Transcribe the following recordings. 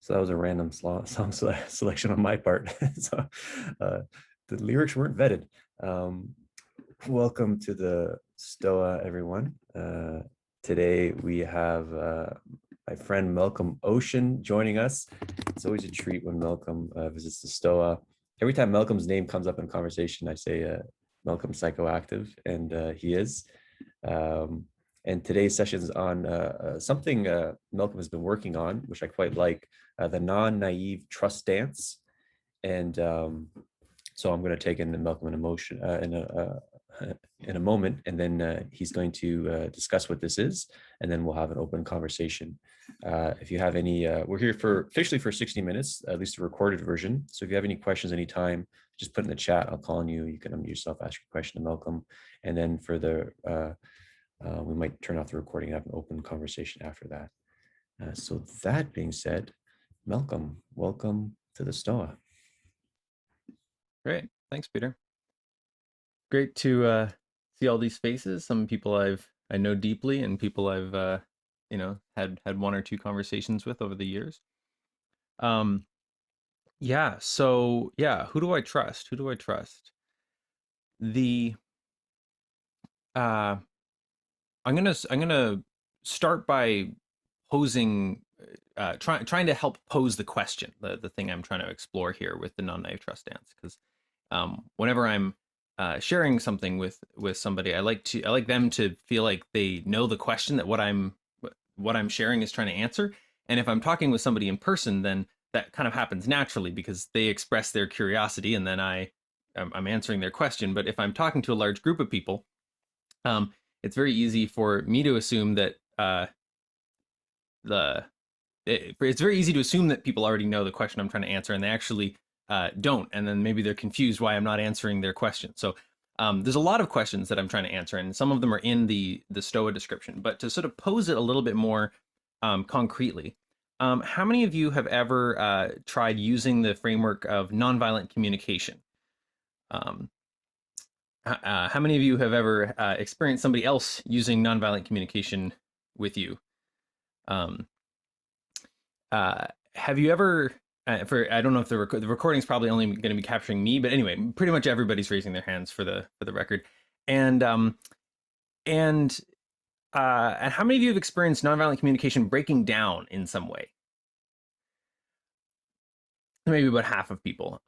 So that was a random song selection on my part. So uh, the lyrics weren't vetted. Um, Welcome to the Stoa, everyone. Today we have my friend Malcolm Ocean joining us. It's always a treat when Malcolm visits the Stoa. Every time Malcolm's name comes up in conversation, I say Malcolm's psychoactive, and he is. Um, and today's session is on something Malcolm has been working on, which I quite like, the non-naive trust dance. And so I'm going to take in Malcolm in a moment, and then he's going to discuss what this is, and then we'll have an open conversation. If you have any, we're here for officially for 60 minutes, at least a recorded version. So if you have any questions anytime, just put in the chat. I'll call on you. You can unmute yourself, ask your question to Malcolm, and then for the we might turn off the recording and have an open conversation after that. So that being said, Malcolm, welcome to the Stoa. Great. Thanks, Peter. Great to see all these faces. Some people I know deeply, and people I've had one or two conversations with over the years. Yeah. So yeah, who do I trust? Who do I trust? The I'm gonna start by posing, trying to help pose the question, the thing I'm trying to explore here with the non-naive trust stance, because whenever I'm sharing something with somebody, I like them to feel like they know the question that what I'm sharing is trying to answer. And if I'm talking with somebody in person, then that kind of happens naturally because they express their curiosity, and then I'm answering their question. But if I'm talking to a large group of people, it's very easy for me to assume that it's very easy to assume that people already know the question I'm trying to answer, and they actually don't, and then maybe they're confused why I'm not answering their question. So there's a lot of questions that I'm trying to answer, and some of them are in the STOA description. But to sort of pose it a little bit more concretely, how many of you have ever tried using the framework of nonviolent communication? How many of you have ever experienced somebody else using nonviolent communication with you? Have you ever, I don't know if the recording's probably only going to be capturing me, but anyway, pretty much everybody's raising their hands for the record. And and how many of you have experienced nonviolent communication breaking down in some way? Maybe about half of people.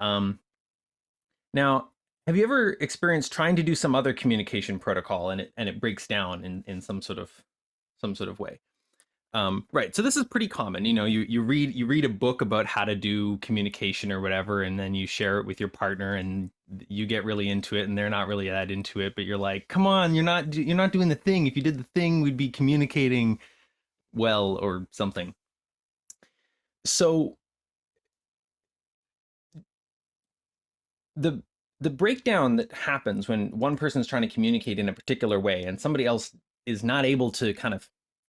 Now, have you ever experienced trying to do some other communication protocol and it breaks down in some sort of way? Right. So this is pretty common. You read a book about how to do communication or whatever, and then you share it with your partner, and you get really into it, and they're not really that into it. But you're like, "Come on, you're not doing the thing. If you did the thing, we'd be communicating well or something." So the breakdown that happens when one person is trying to communicate in a particular way, and somebody else is not able to kind of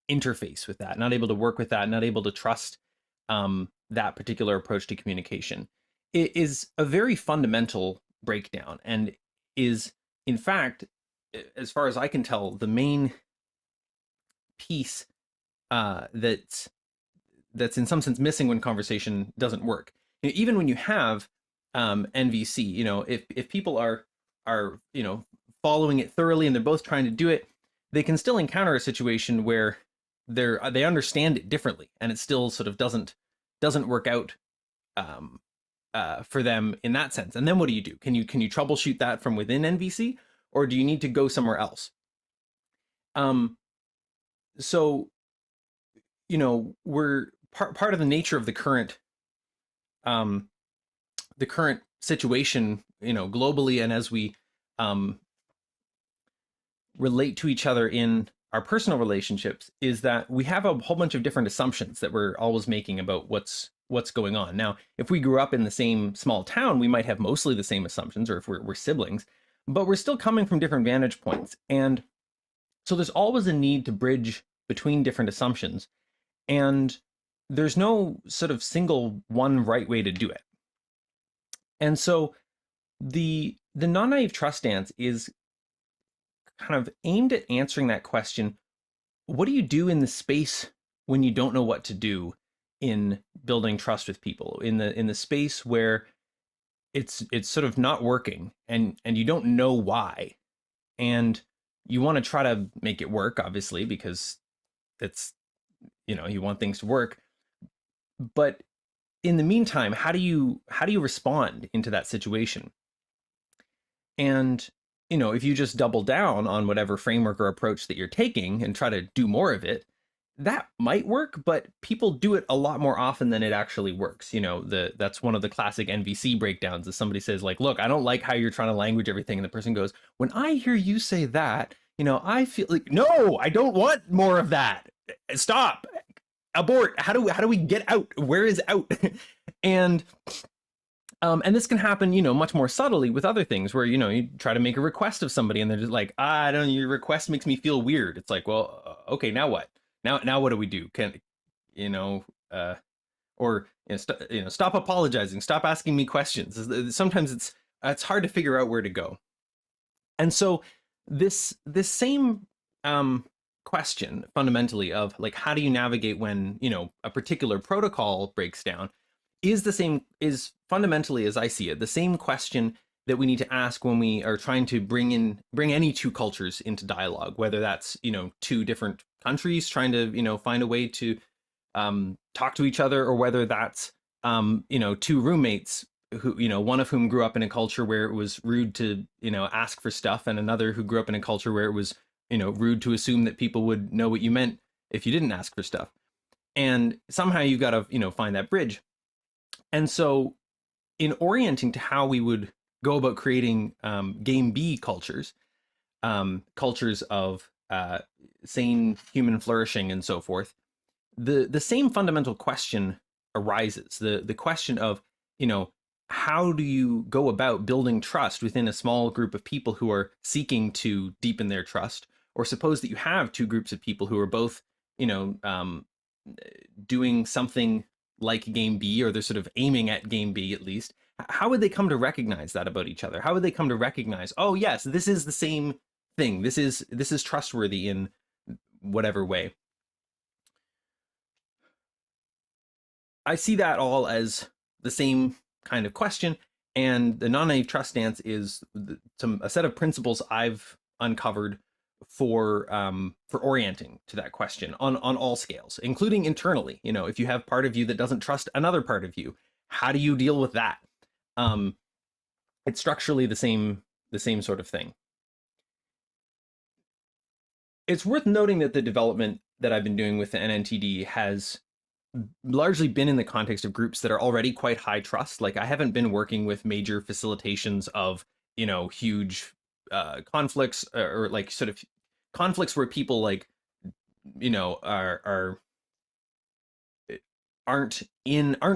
interface with that, not able to work with that, not able to trust that particular approach to communication, it is a very fundamental breakdown, and is, in fact, as far as I can tell, the main piece that's in some sense missing when conversation doesn't work. Even when you have NVC, if people are following it thoroughly and they're both trying to do it, they can still encounter a situation where they understand it differently, and it still sort of doesn't work out for them in that sense. And then what do you do? Can you troubleshoot that from within NVC, or do you need to go somewhere else? So we're part of the nature of the current situation, globally, and as we relate to each other in our personal relationships, is that we have a whole bunch of different assumptions that we're always making about what's going on. Now, if we grew up in the same small town, we might have mostly the same assumptions, or if we're siblings, but we're still coming from different vantage points. And so there's always a need to bridge between different assumptions, and there's no sort of single one right way to do it. And so the non-naive trust stance is kind of aimed at answering that question. What do you do in the space when you don't know what to do? in building trust with people in the space where it's sort of not working, and you don't know why, and you want to try to make it work, obviously, because it's, you want things to work. But in the meantime, how do you respond into that situation? And if you just double down on whatever framework or approach that you're taking and try to do more of it, that might work, but people do it a lot more often than it actually works. That's one of the classic NVC breakdowns, is somebody says, like, look, I don't like how you're trying to language everything. And the person goes, when I hear you say that, I feel like, no, I don't want more of that. Stop. Abort. How do we get out? Where is out? and this can happen, much more subtly with other things where, you try to make a request of somebody and they're just like, I don't know, your request makes me feel weird. It's like, well, okay, now what? Now what do we do? Or stop apologizing, stop asking me questions. Sometimes it's hard to figure out where to go. And so this same question fundamentally of, like, how do you navigate when a particular protocol breaks down is fundamentally, as I see it, the same question that we need to ask when we are trying to bring any two cultures into dialogue, whether that's two different countries trying to find a way to talk to each other, or whether that's two roommates who one of whom grew up in a culture where it was rude to ask for stuff, and another who grew up in a culture where it was rude to assume that people would know what you meant if you didn't ask for stuff. And somehow you've got to find that bridge. And so in orienting to how we would go about creating game B cultures, cultures of sane human flourishing and so forth, the same fundamental question arises. The question of, how do you go about building trust within a small group of people who are seeking to deepen their trust? Or suppose that you have two groups of people who are both, doing something like game B, or they're sort of aiming at game B at least. How would they come to recognize that about each other? How would they come to recognize, oh yes, this is the same thing. This is trustworthy in whatever way. I see that all as the same kind of question, and the non-naive trust stance is a set of principles I've uncovered for orienting to that question on all scales, including internally. If you have part of you that doesn't trust another part of you, how do you deal with that? It's structurally the same sort of thing. It's worth noting that the development that I've been doing with the NNTD has largely been in the context of groups that are already quite high trust. Like, I haven't been working with major facilitations of huge conflicts, or like sort of conflicts where people like aren't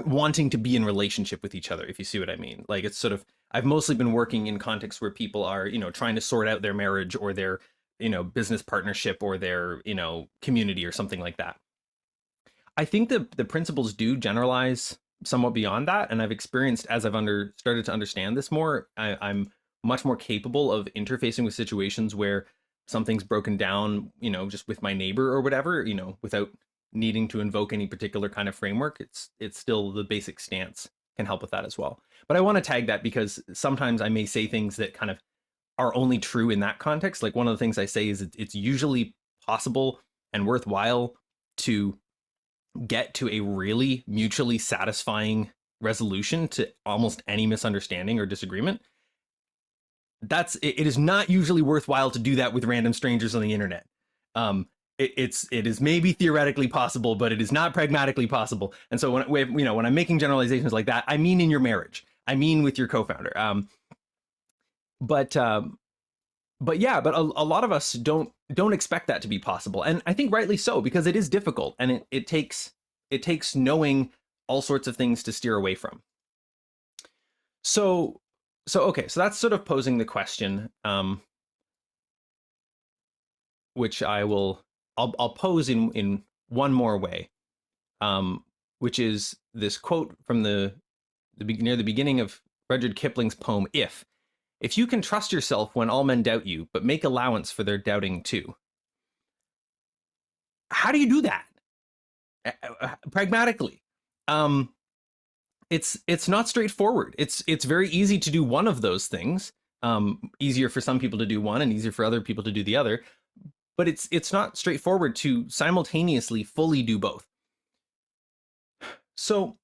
wanting to be in relationship with each other, if you see what I mean. Like, it's sort of, I've mostly been working in contexts where people are trying to sort out their marriage or their business partnership or their community or something like that. I think that the principles do generalize somewhat beyond that, and I've experienced, as I've started to understand this more, I'm much more capable of interfacing with situations where something's broken down, just with my neighbor or whatever, without needing to invoke any particular kind of framework. It's still the basic stance can help with that as well. But I want to tag that because sometimes I may say things that kind of are only true in that context. Like, one of the things I say is it's usually possible and worthwhile to get to a really mutually satisfying resolution to almost any misunderstanding or disagreement. It is not usually worthwhile to do that with random strangers on the internet. It is maybe theoretically possible, but it is not pragmatically possible. And so when I'm making generalizations like that, I mean in your marriage, I mean with your co-founder. But a lot of us don't expect that to be possible, and I think rightly so, because it is difficult, and it takes knowing all sorts of things to steer away from. So okay, so that's sort of posing the question, which I'll pose in one more way, which is this quote from near the beginning of Rudyard Kipling's poem If you can trust yourself when all men doubt you, but make allowance for their doubting too. How do you do that? Pragmatically, It's not straightforward. It's very easy to do one of those things. Easier for some people to do one and easier for other people to do the other. But it's not straightforward to simultaneously fully do both. So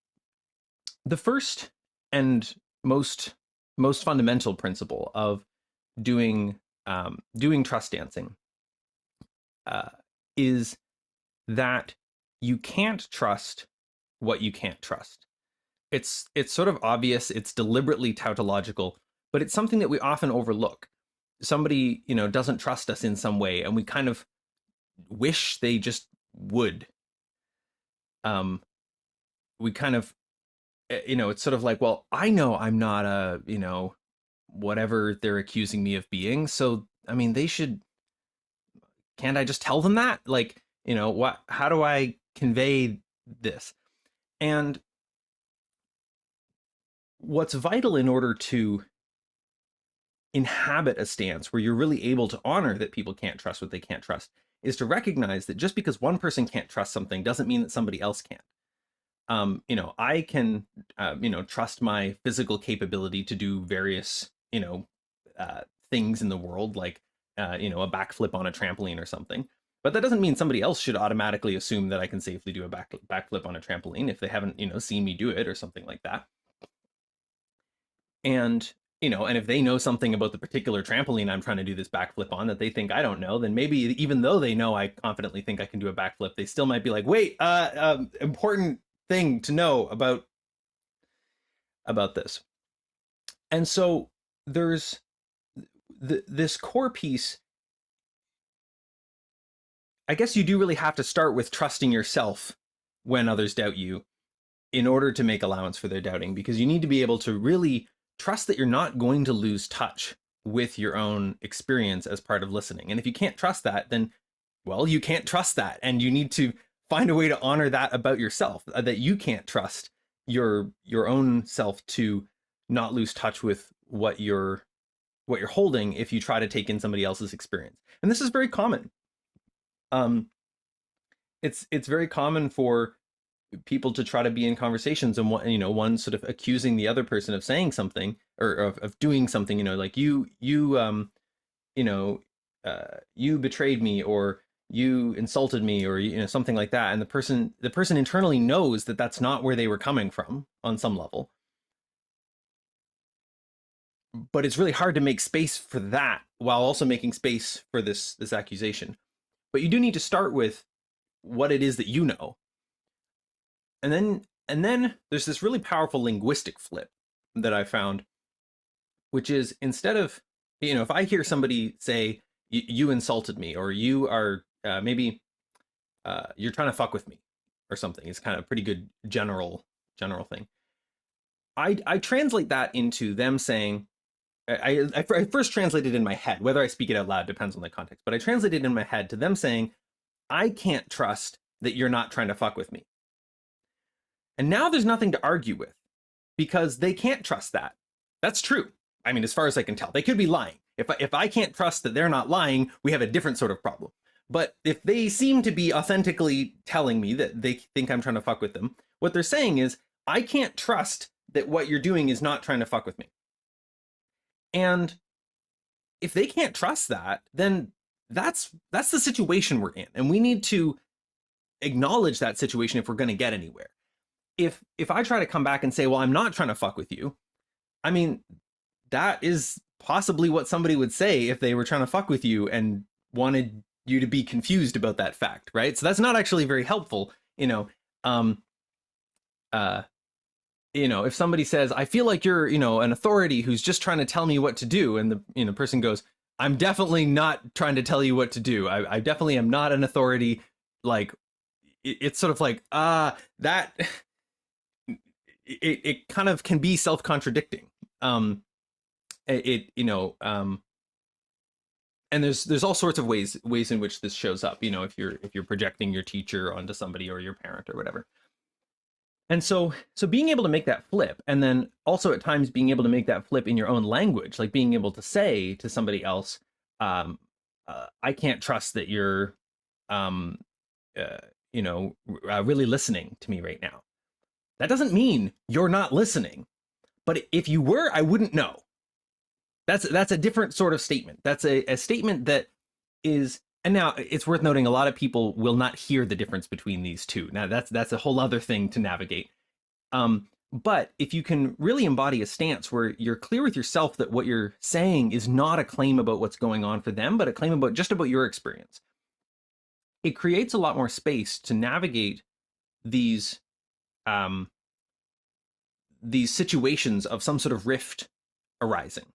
the first and most fundamental principle of doing trust dancing is that you can't trust what you can't trust. It's sort of obvious, it's deliberately tautological, but it's something that we often overlook. Somebody, doesn't trust us in some way, and we kind of wish they just would. We kind of, it's sort of like, well, I know I'm not a, whatever they're accusing me of being. So, I mean, can't I just tell them that? Like, how do I convey this? And what's vital in order to inhabit a stance where you're really able to honor that people can't trust what they can't trust is to recognize that just because one person can't trust something doesn't mean that somebody else can't. I can, trust my physical capability to do various, things in the world, like, a backflip on a trampoline or something. But that doesn't mean somebody else should automatically assume that I can safely do a backflip on a trampoline if they haven't, seen me do it or something like that. And, and if they know something about the particular trampoline I'm trying to do this backflip on that they think I don't know, then maybe even though they know I confidently think I can do a backflip, they still might be like, wait, important thing to know about this. And so there's this core piece. I guess you do really have to start with trusting yourself when others doubt you in order to make allowance for their doubting, because you need to be able to really trust that you're not going to lose touch with your own experience as part of listening. And if you can't trust that, then, well, you can't trust that. And you need to find a way to honor that about yourself, that you can't trust your own self to not lose touch with what you're holding if you try to take in somebody else's experience. And this is very common. It's very common for people to try to be in conversations and one sort of accusing the other person of saying something or of doing something, like you betrayed me, or you insulted me, or something like that, and the person internally knows that that's not where they were coming from on some level, but it's really hard to make space for that while also making space for this accusation. But you do need to start with what it is that you know. And then there's this really powerful linguistic flip that I found, which is, instead of, if I hear somebody say, you insulted me, or you are maybe you're trying to fuck with me or something, it's kind of a pretty good general thing. I translate that into them saying, I first translate it in my head. Whether I speak it out loud depends on the context, but I translate it in my head to them saying, I can't trust that you're not trying to fuck with me. And now there's nothing to argue with, because they can't trust that. That's true. I mean, as far as I can tell, they could be lying. If I can't trust that they're not lying, we have a different sort of problem. But if they seem to be authentically telling me that they think I'm trying to fuck with them, what they're saying is, I can't trust that what you're doing is not trying to fuck with me. And if they can't trust that, then that's the situation we're in. And we need to acknowledge that situation if we're going to get anywhere. If I try to come back and say, well, I'm not trying to fuck with you, I mean, that is possibly what somebody would say if they were trying to fuck with you and wanted you to be confused about that fact, right? So that's not actually very helpful. If somebody says, I feel like you're, an authority who's just trying to tell me what to do, and the person goes, I'm definitely not trying to tell you what to do. I definitely am not an authority. Like, it's sort of like, that it kind of can be self-contradicting. And there's all sorts of ways in which this shows up, if you're projecting your teacher onto somebody or your parent or whatever. And so being able to make that flip, and then also at times being able to make that flip in your own language, like being able to say to somebody else, I can't trust that you're, really listening to me right now. That doesn't mean you're not listening. But if you were, I wouldn't know. That's a different sort of statement. That's a statement that is, and now it's worth noting a lot of people will not hear the difference between these two. Now that's a whole other thing to navigate. But if you can really embody a stance where you're clear with yourself that what you're saying is not a claim about what's going on for them, but a claim about just about your experience, it creates a lot more space to navigate these situations of some sort of rift arising.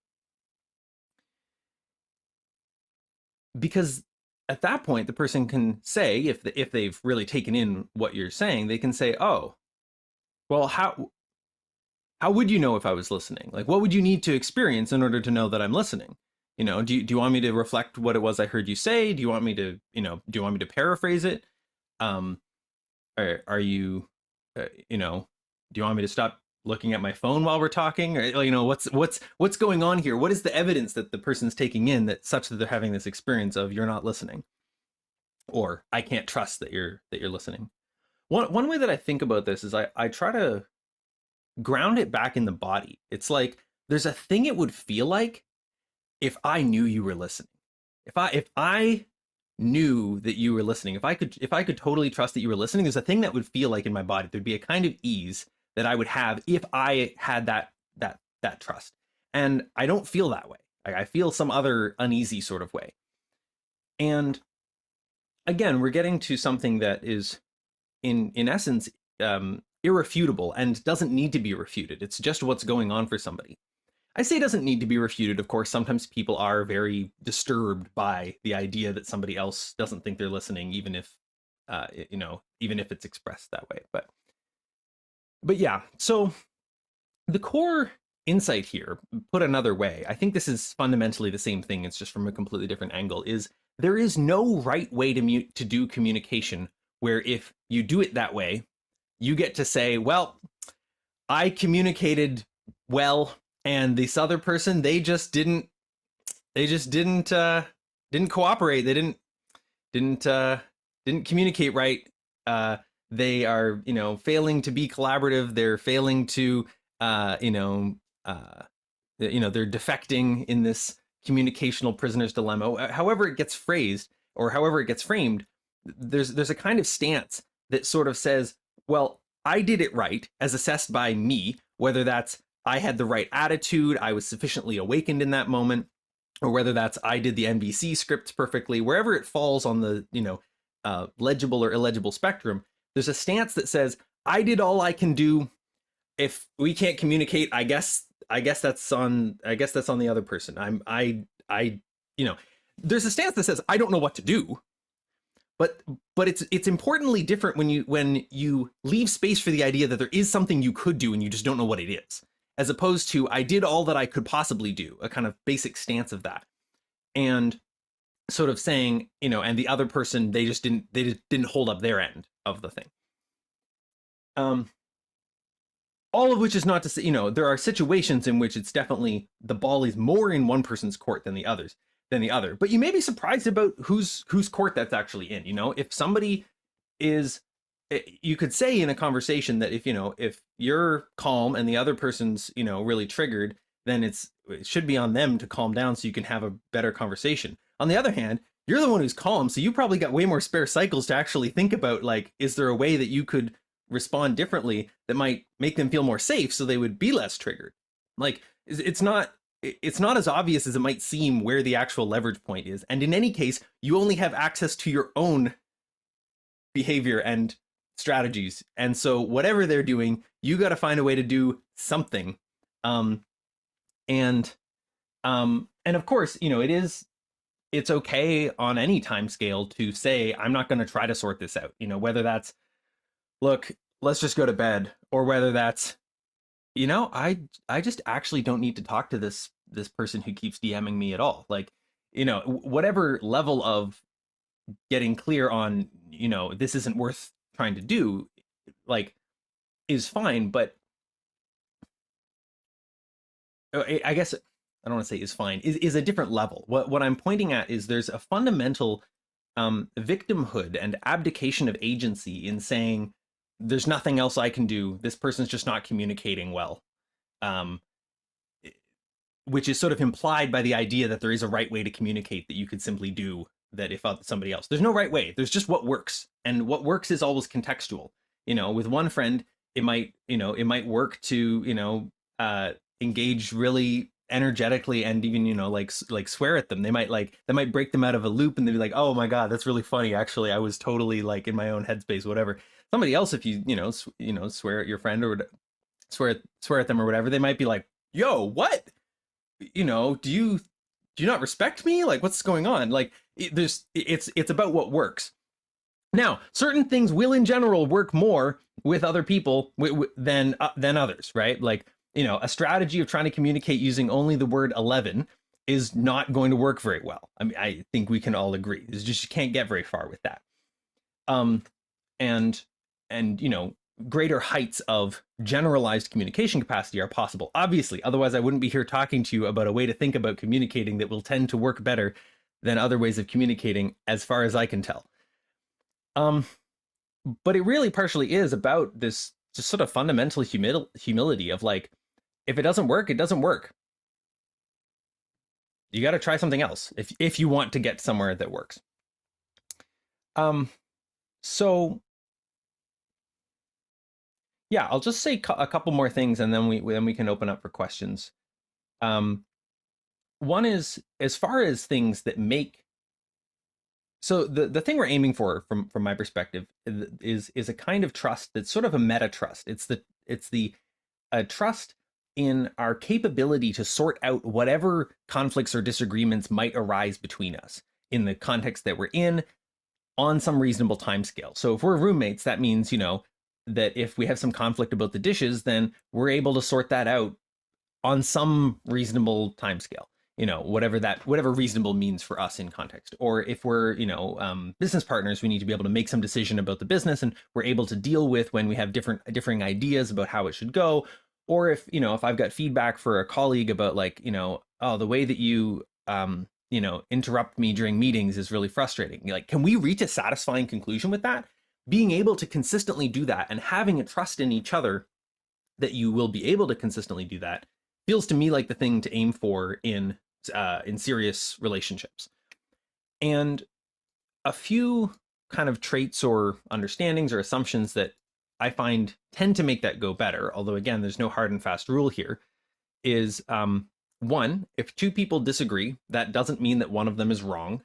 Because at that point, the person can say, if they've really taken in what you're saying, they can say, oh, well, how would you know if I was listening? Like, what would you need to experience in order to know that I'm listening? You know, do you want me to reflect what it was I heard you say? Do you want me to, do you want me to paraphrase it? Are you, do you want me to stop looking at my phone while we're talking? Or, what's going on here? What is the evidence that the person's taking in that such that they're having this experience of you're not listening, or I can't trust that you're listening? One way that I think about this is I try to ground it back in the body. It's like there's a thing it would feel like if I knew you were listening. If I knew that you were listening, if I could totally trust that you were listening, there's a thing that would feel like in my body. There'd be a kind of ease that I would have if I had that trust. And I don't feel that way. I feel some other uneasy sort of way. And again, we're getting to something that is in essence irrefutable and doesn't need to be refuted. It's just what's going on for somebody. I say it doesn't need to be refuted. Of course, sometimes people are very disturbed by the idea that somebody else doesn't think they're listening, even if it's expressed that way. But yeah, so the core insight here, put another way, I think this is fundamentally the same thing. It's just from a completely different angle, is there is no right way to do communication where if you do it that way, you get to say, well, I communicated well, and this other person, they just didn't cooperate. They didn't communicate right. They are, failing to be collaborative. They're failing to, they're defecting in this communicational prisoner's dilemma. However it gets phrased or however it gets framed, there's a kind of stance that sort of says, well, I did it right as assessed by me, whether that's I had the right attitude, I was sufficiently awakened in that moment, or whether that's I did the NBC scripts perfectly, wherever it falls on the, legible or illegible spectrum, there's a stance that says, I did all I can do. If we can't communicate, I guess that's on the other person. There's a stance that says, I don't know what to do. But it's importantly different when you leave space for the idea that there is something you could do and you just don't know what it is, as opposed to I did all that I could possibly do, a kind of basic stance of that, and sort of saying, and the other person, they just didn't hold up their end of the thing. All of which is not to say, there are situations in which it's definitely the ball is more in one person's court than the other. But you may be surprised about whose court that's actually in. If somebody is, you could say in a conversation that if you're calm and the other person's really triggered, then it should be on them to calm down so you can have a better conversation. On the other hand, you're the one who's calm, so you probably got way more spare cycles to actually think about, like, is there a way that you could respond differently that might make them feel more safe so they would be less triggered? Like, it's not as obvious as it might seem where the actual leverage point is. And in any case, you only have access to your own behavior and strategies. And so whatever they're doing, you got to find a way to do something. And of course, it's okay on any time scale to say, I'm not going to try to sort this out, whether that's, look, let's just go to bed, or whether that's, I just actually don't need to talk to this person who keeps DMing me at all. Like, whatever level of getting clear on, this isn't worth trying to do, like, is fine. But I guess I don't want to say is fine, is a different level. What I'm pointing at is there's a fundamental victimhood and abdication of agency in saying, there's nothing else I can do. This person's just not communicating well. Um, which is sort of implied by the idea that there is a right way to communicate that you could simply do that if somebody else. There's no right way. There's just what works. And what works is always contextual. With one friend, it might work to, engage really energetically and even, like swear at them. They might break them out of a loop and they'd be like, oh my God, that's really funny. Actually, I was totally like in my own headspace, whatever. Somebody else, if swear at your friend or swear at them or whatever, they might be like, yo, what? Do you not respect me? Like, what's going on? Like, it's about what works. Now, certain things will in general work more with other people than others, right? Like, a strategy of trying to communicate using only the word 11 is not going to work very well. I mean, I think we can all agree. It's just, you can't get very far with that. And greater heights of generalized communication capacity are possible. Obviously, otherwise I wouldn't be here talking to you about a way to think about communicating that will tend to work better than other ways of communicating, as far as I can tell. But it really partially is about this just sort of fundamental humility of like, if it doesn't work, it doesn't work. You got to try something else if you want to get somewhere that works. So yeah, I'll just say a couple more things and then we can open up for questions. One is, as far as things that make, so the thing we're aiming for from my perspective is a kind of trust that's sort of a metatrust. It's the trust in our capability to sort out whatever conflicts or disagreements might arise between us in the context that we're in on some reasonable timescale. So if we're roommates, that means, that if we have some conflict about the dishes, then we're able to sort that out on some reasonable timescale, whatever reasonable means for us in context. Or if we're, business partners, we need to be able to make some decision about the business, and we're able to deal with when we have differing ideas about how it should go. Or if, if I've got feedback for a colleague about like, oh, the way that you, interrupt me during meetings is really frustrating. Like, can we reach a satisfying conclusion with that? Being able to consistently do that and having a trust in each other that you will be able to consistently do that feels to me like the thing to aim for in serious relationships. And a few kind of traits or understandings or assumptions that I find tend to make that go better, although again, there's no hard and fast rule here, is one, if two people disagree, that doesn't mean that one of them is wrong.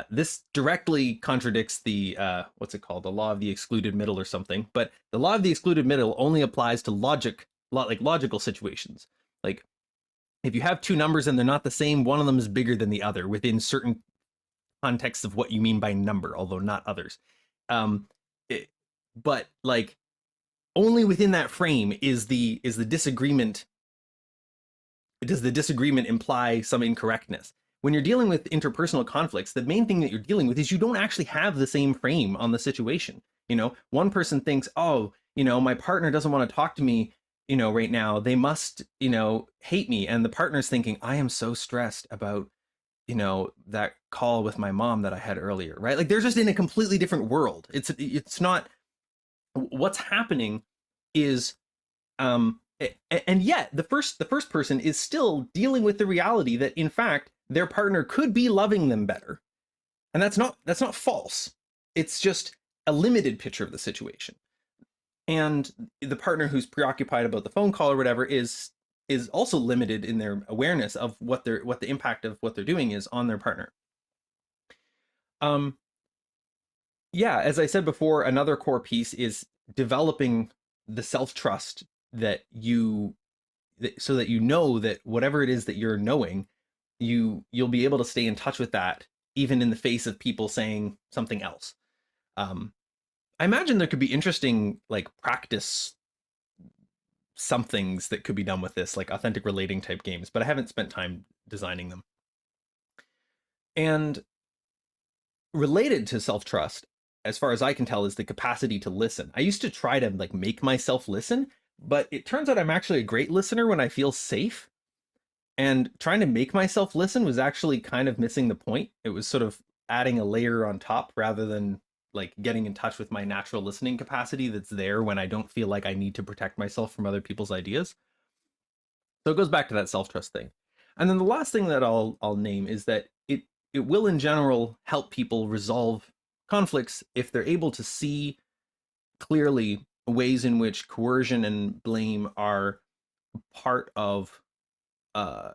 This directly contradicts the, what's it called? The law of the excluded middle or something. But the law of the excluded middle only applies to logical situations. Like, if you have two numbers and they're not the same, one of them is bigger than the other within certain contexts of what you mean by number, although not others. But like, only within that frame is the disagreement. Does the disagreement imply some incorrectness? When you're dealing with interpersonal conflicts, the main thing that you're dealing with is you don't actually have the same frame on the situation. One person thinks, oh, my partner doesn't want to talk to me, right now. They must, hate me. And the partner's thinking, I am so stressed about, that call with my mom that I had earlier, right? Like, they're just in a completely different world. It's not, what's happening is, and yet the first person is still dealing with the reality that in fact their partner could be loving them better, and that's not false. It's just a limited picture of the situation. And the partner who's preoccupied about the phone call or whatever is also limited in their awareness of what the impact of what they're doing is on their partner. Yeah, as I said before, another core piece is developing the self-trust so that that whatever it is that you're knowing, you'll be able to stay in touch with that even in the face of people saying something else. I imagine there could be interesting like practice somethings that could be done with this, like authentic relating type games, but I haven't spent time designing them. And related to self-trust, as far as I can tell, is the capacity to listen. I used to try to like make myself listen, but it turns out I'm actually a great listener when I feel safe. And trying to make myself listen was actually kind of missing the point. It was sort of adding a layer on top rather than like getting in touch with my natural listening capacity that's there when I don't feel like I need to protect myself from other people's ideas. So it goes back to that self-trust thing. And then the last thing that I'll name is that it will in general help people resolve conflicts if they're able to see clearly ways in which coercion and blame are part of uh,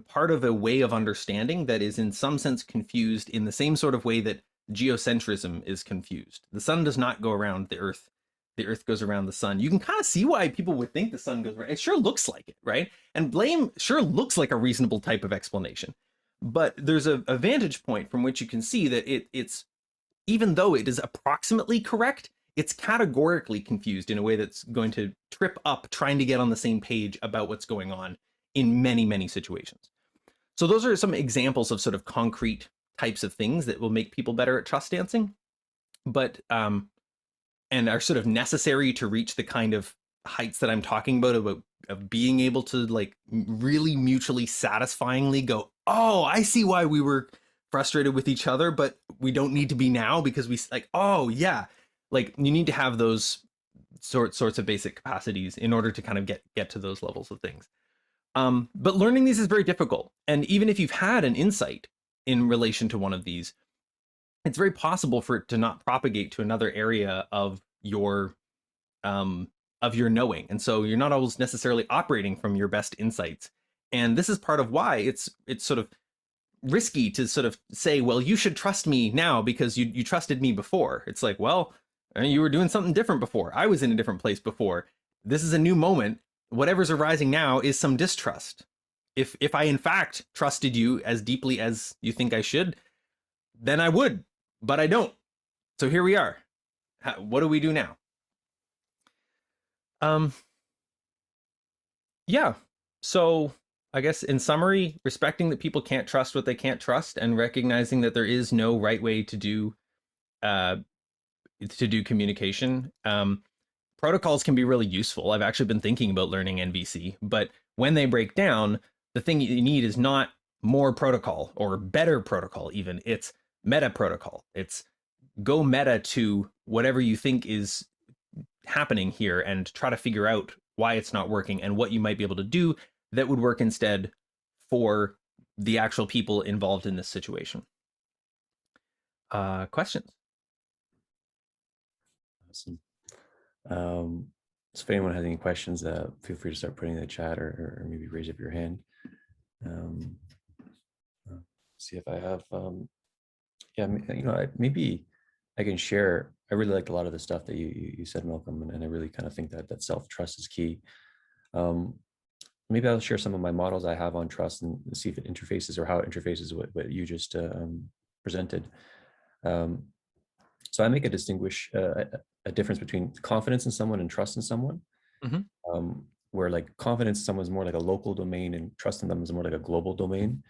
part of a way of understanding that is in some sense confused in the same sort of way that geocentrism is confused. The sun does not go around the earth. The earth goes around the sun. You can kind of see why people would think the sun goes around. It sure looks like it, right? And blame sure looks like a reasonable type of explanation. But there's a vantage point from which you can see that it's even though it is approximately correct, it's categorically confused in a way that's going to trip up trying to get on the same page about what's going on in many, many situations. So those are some examples of sort of concrete types of things that will make people better at trust dancing, but and are sort of necessary to reach the kind of heights that I'm talking about of being able to like really mutually satisfyingly go, oh, I see why we were frustrated with each other, but we don't need to be now because we like, oh yeah, like you need to have those sorts of basic capacities in order to kind of get to those levels of things. But learning these is very difficult. And even if you've had an insight in relation to one of these, it's very possible for it to not propagate to another area of your knowing. And so you're not always necessarily operating from your best insights. And this is part of why it's sort of risky to sort of say, well, you should trust me now because you trusted me before. It's like, well, you were doing something different before. I was in a different place before. This is a new moment. Whatever's arising now is some distrust. If I in fact trusted you as deeply as you think I should, then I would, but I don't. So here we are. What do we do now? Yeah. So I guess in summary, respecting that people can't trust what they can't trust and recognizing that there is no right way to do communication. Protocols can be really useful. I've actually been thinking about learning NVC, but when they break down, the thing you need is not more protocol or better protocol even. It's meta protocol. It's go meta to whatever you think is happening here and try to figure out why it's not working and what you might be able to do that would work instead for the actual people involved in this situation. Questions? Awesome. So if anyone has any questions, feel free to start putting in the chat or maybe raise up your hand. See if I have, yeah, maybe I can share. I really liked a lot of the stuff that you said, Malcolm, and I really kind of think that self-trust is key. Maybe I'll share some of my models I have on trust and see if it interfaces or how it interfaces with what you just presented. So I make a difference between confidence in someone and trust in someone, where like confidence in someone is more like a local domain and trust in them is more like a global domain.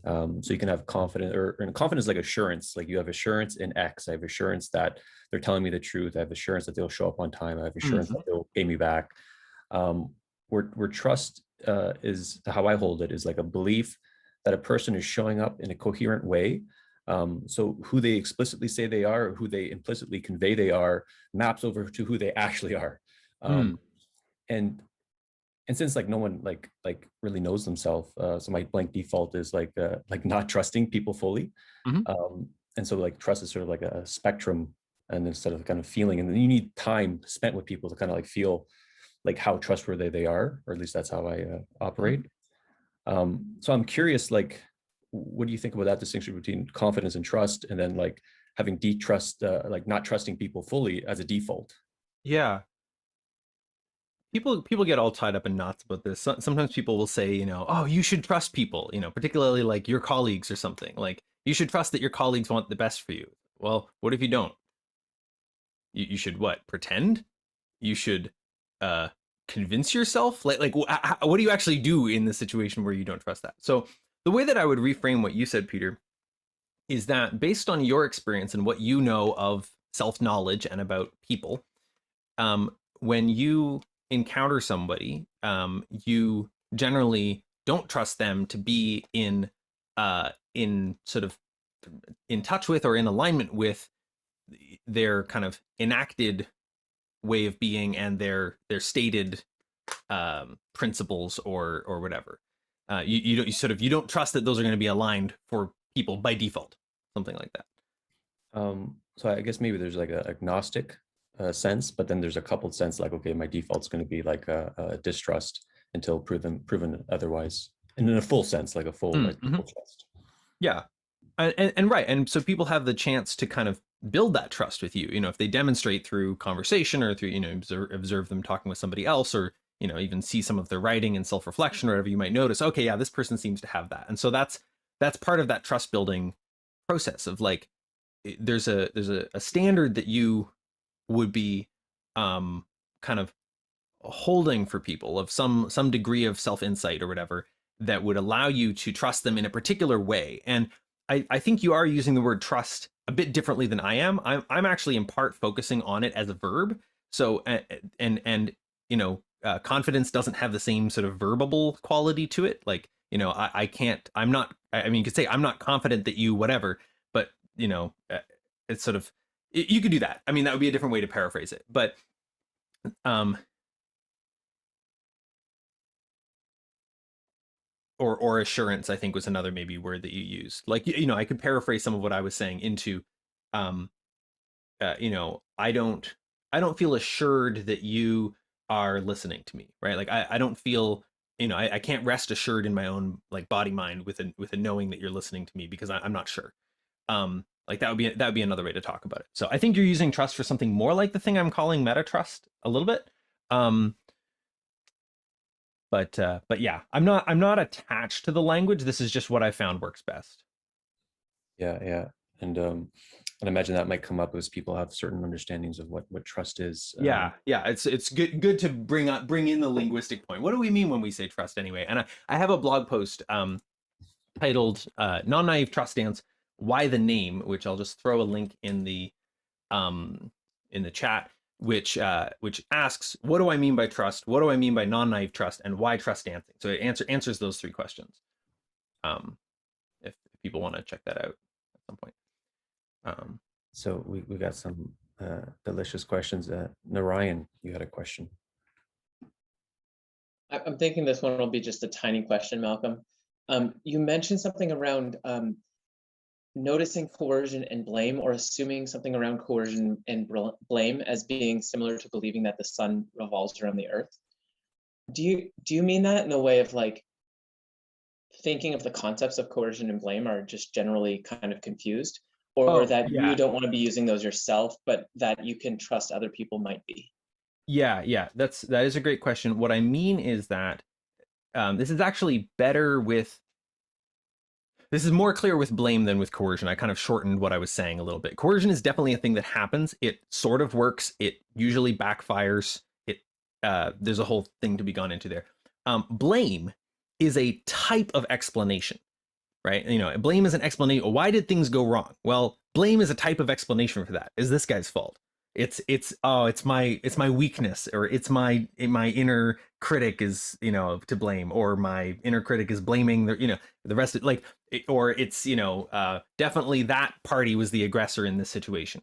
So you can have confidence, and confidence is like assurance. Like you have assurance in X. I have assurance that they're telling me the truth. I have assurance that they'll show up on time. I have assurance that they'll pay me back. Where trust is, how I hold it, is like a belief that a person is showing up in a coherent way. So who they explicitly say they are, or who they implicitly convey they are, maps over to who they actually are. And since like no one like really knows themselves, so my blank default is like not trusting people fully. And so like trust is sort of like a spectrum, and instead of kind of feeling, and then you need time spent with people to kind of like feel like how trustworthy they are, or at least that's how I operate. So I'm curious, like, what do you think about that distinction between confidence and trust, and then like having distrust, like not trusting people fully as a default? Yeah. People get all tied up in knots about this. Sometimes people will say, oh, you should trust people, particularly like your colleagues or something. Like you should trust that your colleagues want the best for you. Well, what if you don't? You should what? Pretend? You should convince yourself? Like what do you actually do in the situation where you don't trust that? So the way that I would reframe what you said, Peter, is that based on your experience and what you know of self-knowledge and about people, when you encounter somebody, you generally don't trust them to be in sort of in touch with or in alignment with their kind of enacted way of being and their stated principles or whatever. You don't trust that those are going to be aligned for people by default, something like that. So I guess maybe there's like a agnostic sense, but then there's a coupled sense like, okay, my default's going to be like a distrust until proven otherwise, and in a full sense, like a full Mm-hmm. full trust. Yeah, and right, and so people have the chance to kind of build that trust with you. If they demonstrate through conversation or through observe them talking with somebody else, or even see some of their writing and self-reflection or whatever, you might notice, okay, yeah, this person seems to have that, and so that's part of that trust building process of like there's a standard that you would be kind of holding for people of some degree of self-insight or whatever that would allow you to trust them in a particular way. And I think you are using the word trust a bit differently than I am. I'm actually in part focusing on it as a verb. So and confidence doesn't have the same sort of verbal quality to it. Like, I can't, I'm not, I mean, you could say I'm not confident that you whatever, but it's sort of, you could do that. I mean, that would be a different way to paraphrase it. But or assurance, I think, was another maybe word that you used. Like, I could paraphrase some of what I was saying into, I don't feel assured that you are listening to me, right? Like, I don't feel, I can't rest assured in my own like body mind with a knowing that you're listening to me because I'm not sure. Like that would be another way to talk about it. So I think you're using trust for something more like the thing I'm calling Metatrust a little bit. But yeah, I'm not attached to the language. This is just what I found works best. Yeah. And I imagine that might come up as people have certain understandings of what trust is. Yeah. It's good to bring in the linguistic point. What do we mean when we say trust anyway? And I have a blog post titled "Non-Naive Trust Stance: Why the Name," which I'll just throw a link in the chat, which asks, what do I mean by trust? What do I mean by non-naive trust? And why trust dancing? So it answers those three questions. If people want to check that out at some point. So we got some delicious questions. Narayan, you had a question. I'm thinking this one will be just a tiny question, Malcolm. You mentioned something around noticing coercion and blame, or assuming something around coercion and blame as being similar to believing that the sun revolves around the earth. Do you mean that in the way of like thinking of the concepts of coercion and blame are just generally kind of confused, or that you don't want to be using those yourself, but that you can trust other people might be? Yeah, that is a great question. What I mean is that this is actually better with, this is more clear with blame than with coercion. I kind of shortened what I was saying a little bit. Coercion is definitely a thing that happens. It sort of works. It usually backfires. There's a whole thing to be gone into there. Blame is a type of explanation, right? Blame is an explanation. Why did things go wrong? Well, blame is a type of explanation for that. Is this guy's fault? It's my weakness, or it's my inner critic is to blame, or my inner critic is blaming the rest of, like, or it's definitely that party was the aggressor in this situation.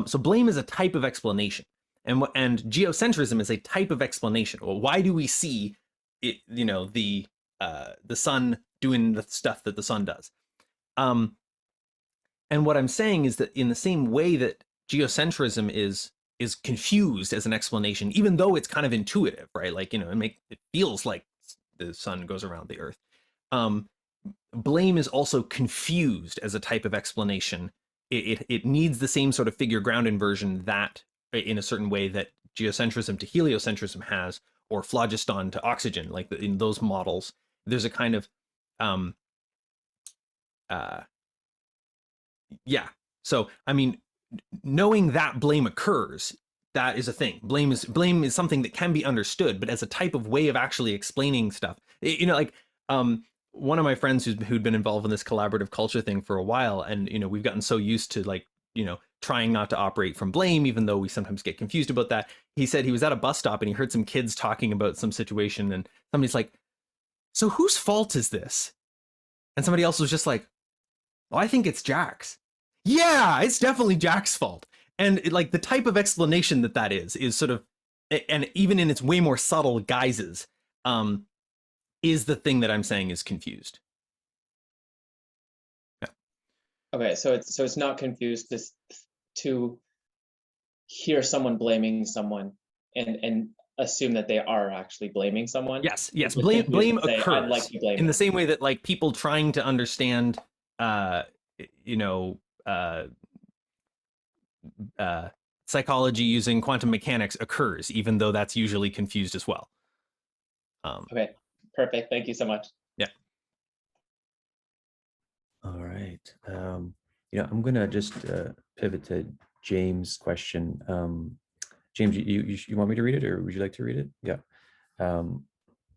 So blame is a type of explanation, and geocentrism is a type of explanation. Well, why do we see it? The sun doing the stuff that the sun does. And what I'm saying is that in the same way that geocentrism is confused as an explanation, even though it's kind of intuitive, right? Like, it feels like the sun goes around the earth. Blame is also confused as a type of explanation. It needs the same sort of figure ground inversion that, in a certain way, that geocentrism to heliocentrism has, or phlogiston to oxygen, like in those models. There's a kind of yeah. So I mean, knowing that blame occurs, that is a thing. Blame is something that can be understood, but as a type of way of actually explaining stuff. One of my friends who'd been involved in this collaborative culture thing for a while, and we've gotten so used to, like, trying not to operate from blame, even though we sometimes get confused about that. He said he was at a bus stop and he heard some kids talking about some situation, and somebody's like, so whose fault is this? And somebody else was just like, well, I think it's Jack's. yeah, it's definitely Jack's fault. And like the type of explanation that is sort of, and even in its way more subtle guises, is the thing that I'm saying is confused. Yeah. Okay, so it's not confused to hear someone blaming someone and assume that they are actually blaming someone. Yes, yes. It's confused Blame to say, I'd like occurs to blame in the them. same way that like people trying to understand, you know, psychology using quantum mechanics occurs, even though that's usually confused as well. Okay, perfect. Thank you so much. Yeah. All right. I'm gonna just pivot to James' question. James, you want me to read it, or would you like to read it? Yeah.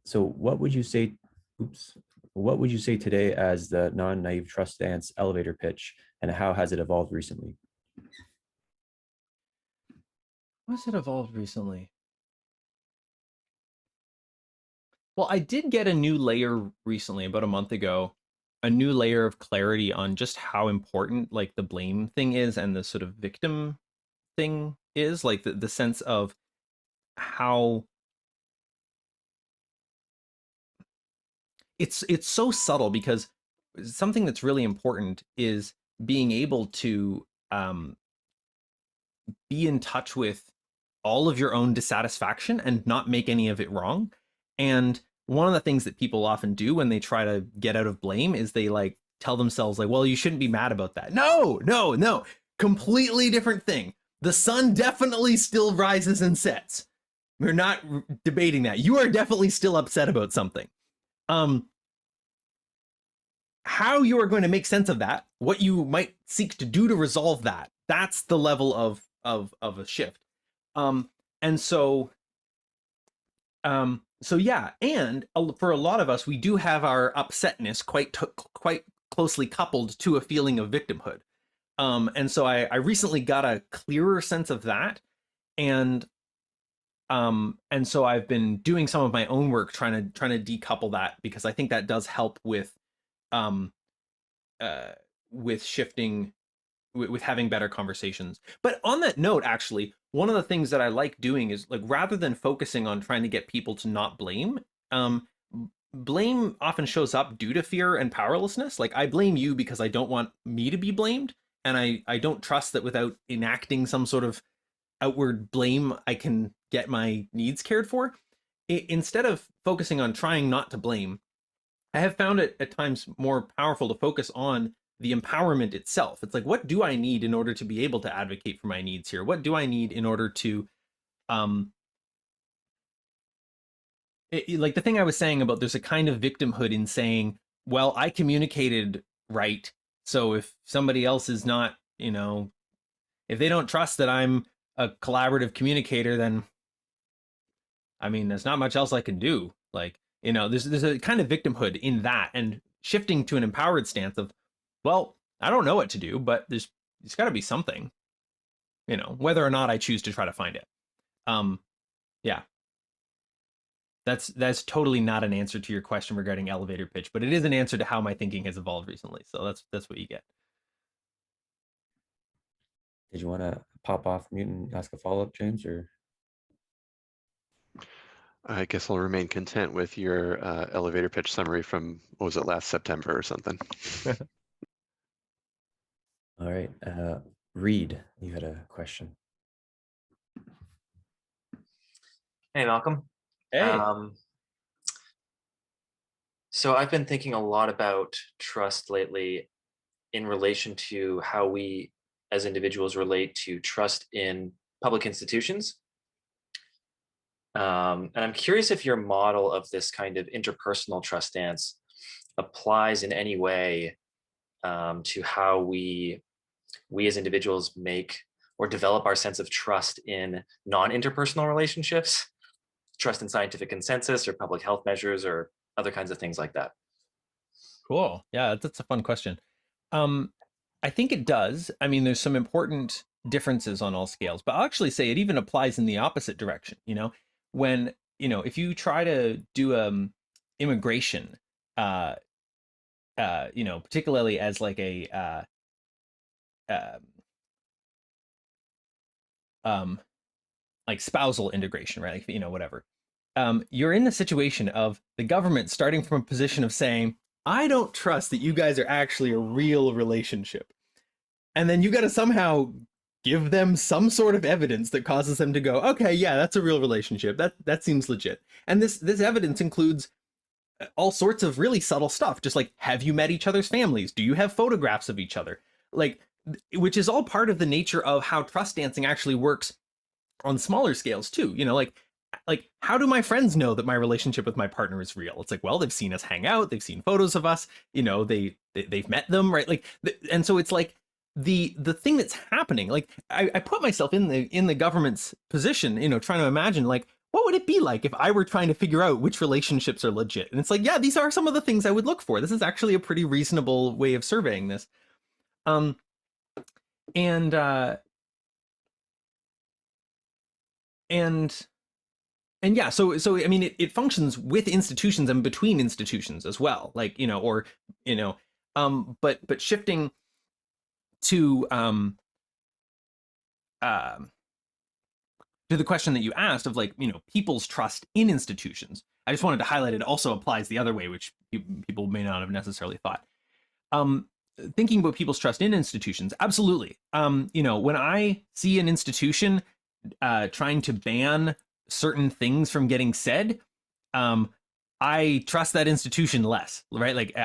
So what would you say? Oops. What would you say today as the non-naive trust stance elevator pitch, and how has it evolved recently? What's it evolved recently? Well, I did get a new layer recently, about a month ago, a new layer of clarity on just how important like the blame thing is and the sort of victim thing is, like the sense of how it's so subtle, because something that's really important is being able to be in touch with all of your own dissatisfaction and not make any of it wrong. And one of the things that people often do when they try to get out of blame is they like tell themselves like, well, you shouldn't be mad about that. No, completely different thing. The sun definitely still rises and sets. We're not debating that. You are definitely still upset about something. How you are going to make sense of that, what you might seek to do to resolve that, that's the level of a shift. And so so yeah, and for a lot of us, we do have our upsetness quite closely coupled to a feeling of victimhood. And so I recently got a clearer sense of that, and so I've been doing some of my own work trying to decouple that, because I think that does help um with shifting, with having better conversations. But on that note, actually, one of the things that I like doing is like, rather than focusing on trying to get people to not blame, blame often shows up due to fear and powerlessness. Like, I blame you because I don't want me to be blamed, and I don't trust that without enacting some sort of outward blame, I can get my needs cared for. Instead of focusing on trying not to blame, I have found it at times more powerful to focus on the empowerment itself. It's like, what do I need in order to be able to advocate for my needs here? What do I need in order to, like the thing I was saying about there's a kind of victimhood in saying, well, I communicated right. So if somebody else is not, if they don't trust that I'm a collaborative communicator, then I mean, there's not much else I can do. Like, there's a kind of victimhood in that, and shifting to an empowered stance of, well, I don't know what to do, but there's got to be something, whether or not I choose to try to find it. Yeah, that's totally not an answer to your question regarding elevator pitch, but it is an answer to how my thinking has evolved recently. So that's what you get. Did you want to pop off mute and ask a follow-up, James, or? I guess I'll remain content with your elevator pitch summary from, what was it, last September or something. All right. Reed, you had a question. Hey, Malcolm. Hey. So I've been thinking a lot about trust lately in relation to how we as individuals relate to trust in public institutions. And I'm curious if your model of this kind of interpersonal trust stance applies in any way to how we as individuals make or develop our sense of trust in non-interpersonal relationships, trust in scientific consensus or public health measures or other kinds of things like that. Cool. Yeah, that's a fun question. I think it does. I mean, there's some important differences on all scales, but I'll actually say it even applies in the opposite direction. When, if you try to do immigration, particularly as like like spousal integration, right? Like, whatever. You're in the situation of the government starting from a position of saying, I don't trust that you guys are actually a real relationship. And then you got to somehow give them some sort of evidence that causes them to go, okay, yeah, that's a real relationship. That seems legit. And this evidence includes all sorts of really subtle stuff, just like, have you met each other's families? Do you have photographs of each other? Like, which is all part of the nature of how trust dancing actually works on smaller scales too. Like how do my friends know that my relationship with my partner is real? It's like, well, they've seen us hang out, they've seen photos of us, they've met them, right? Like, and so it's like the thing that's happening. Like I put myself in the government's position, trying to imagine, like, what would it be like if I were trying to figure out which relationships are legit? And it's like, yeah, these are some of the things I would look for. This is actually a pretty reasonable way of surveying this. And yeah, so I mean, it functions with institutions and between institutions as well, like, but shifting to the question that you asked of, like, people's trust in institutions, I just wanted to highlight it also applies the other way, which people may not have necessarily thought. Thinking about people's trust in institutions, absolutely. When I see an institution trying to ban certain things from getting said, I trust that institution less, right? Like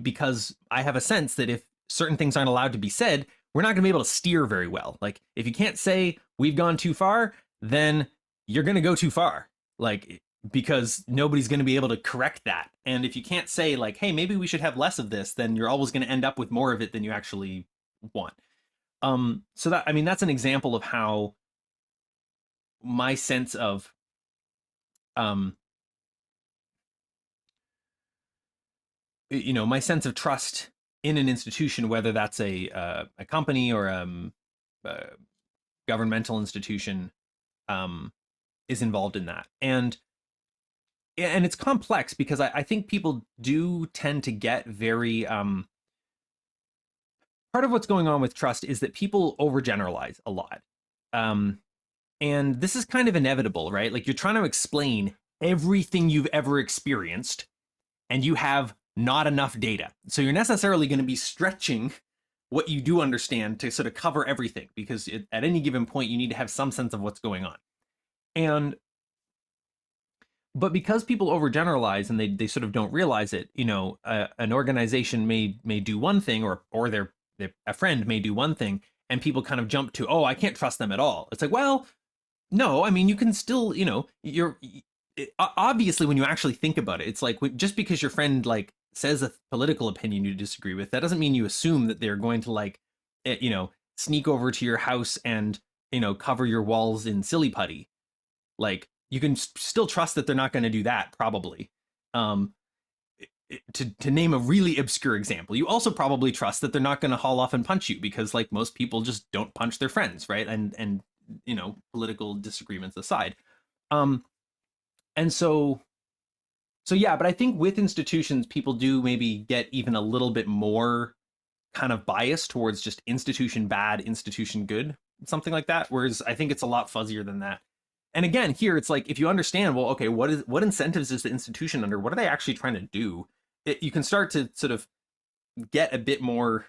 because I have a sense that if certain things aren't allowed to be said, we're not going to be able to steer very well. Like, if you can't say we've gone too far, then you're going to go too far, like, because nobody's going to be able to correct that. And if you can't say, like, hey, maybe we should have less of this, then you're always going to end up with more of it than you actually want. So that, I mean, that's an example of how my sense of my sense of trust in an institution, whether that's a company or a governmental institution, is involved in that. And it's complex because I think people do tend to get very part of what's going on with trust is that people overgeneralize a lot. And this is kind of inevitable, right? Like, you're trying to explain everything you've ever experienced and you have not enough data. So you're necessarily going to be stretching what you do understand to sort of cover everything, because at any given point, you need to have some sense of what's going on. But because people overgeneralize and they sort of don't realize it, an organization may do one thing, or a friend may do one thing, and people kind of jump to, oh, I can't trust them at all. It's like, well, no, I mean, you can still, obviously, when you actually think about it, it's like, just because your friend, like, says a political opinion you disagree with, that doesn't mean you assume that they're going to, like, sneak over to your house and, cover your walls in silly putty. Like, you can still trust that they're not going to do that, probably. To name a really obscure example, you also probably trust that they're not going to haul off and punch you, because, like, most people just don't punch their friends, right? And political disagreements aside. And so yeah, but I think with institutions, people do maybe get even a little bit more kind of biased towards just institution bad, institution good, something like that. Whereas I think it's a lot fuzzier than that. And again, here it's like, if you understand, well, okay, what incentives is the institution under? What are they actually trying to do? You can start to sort of get a bit more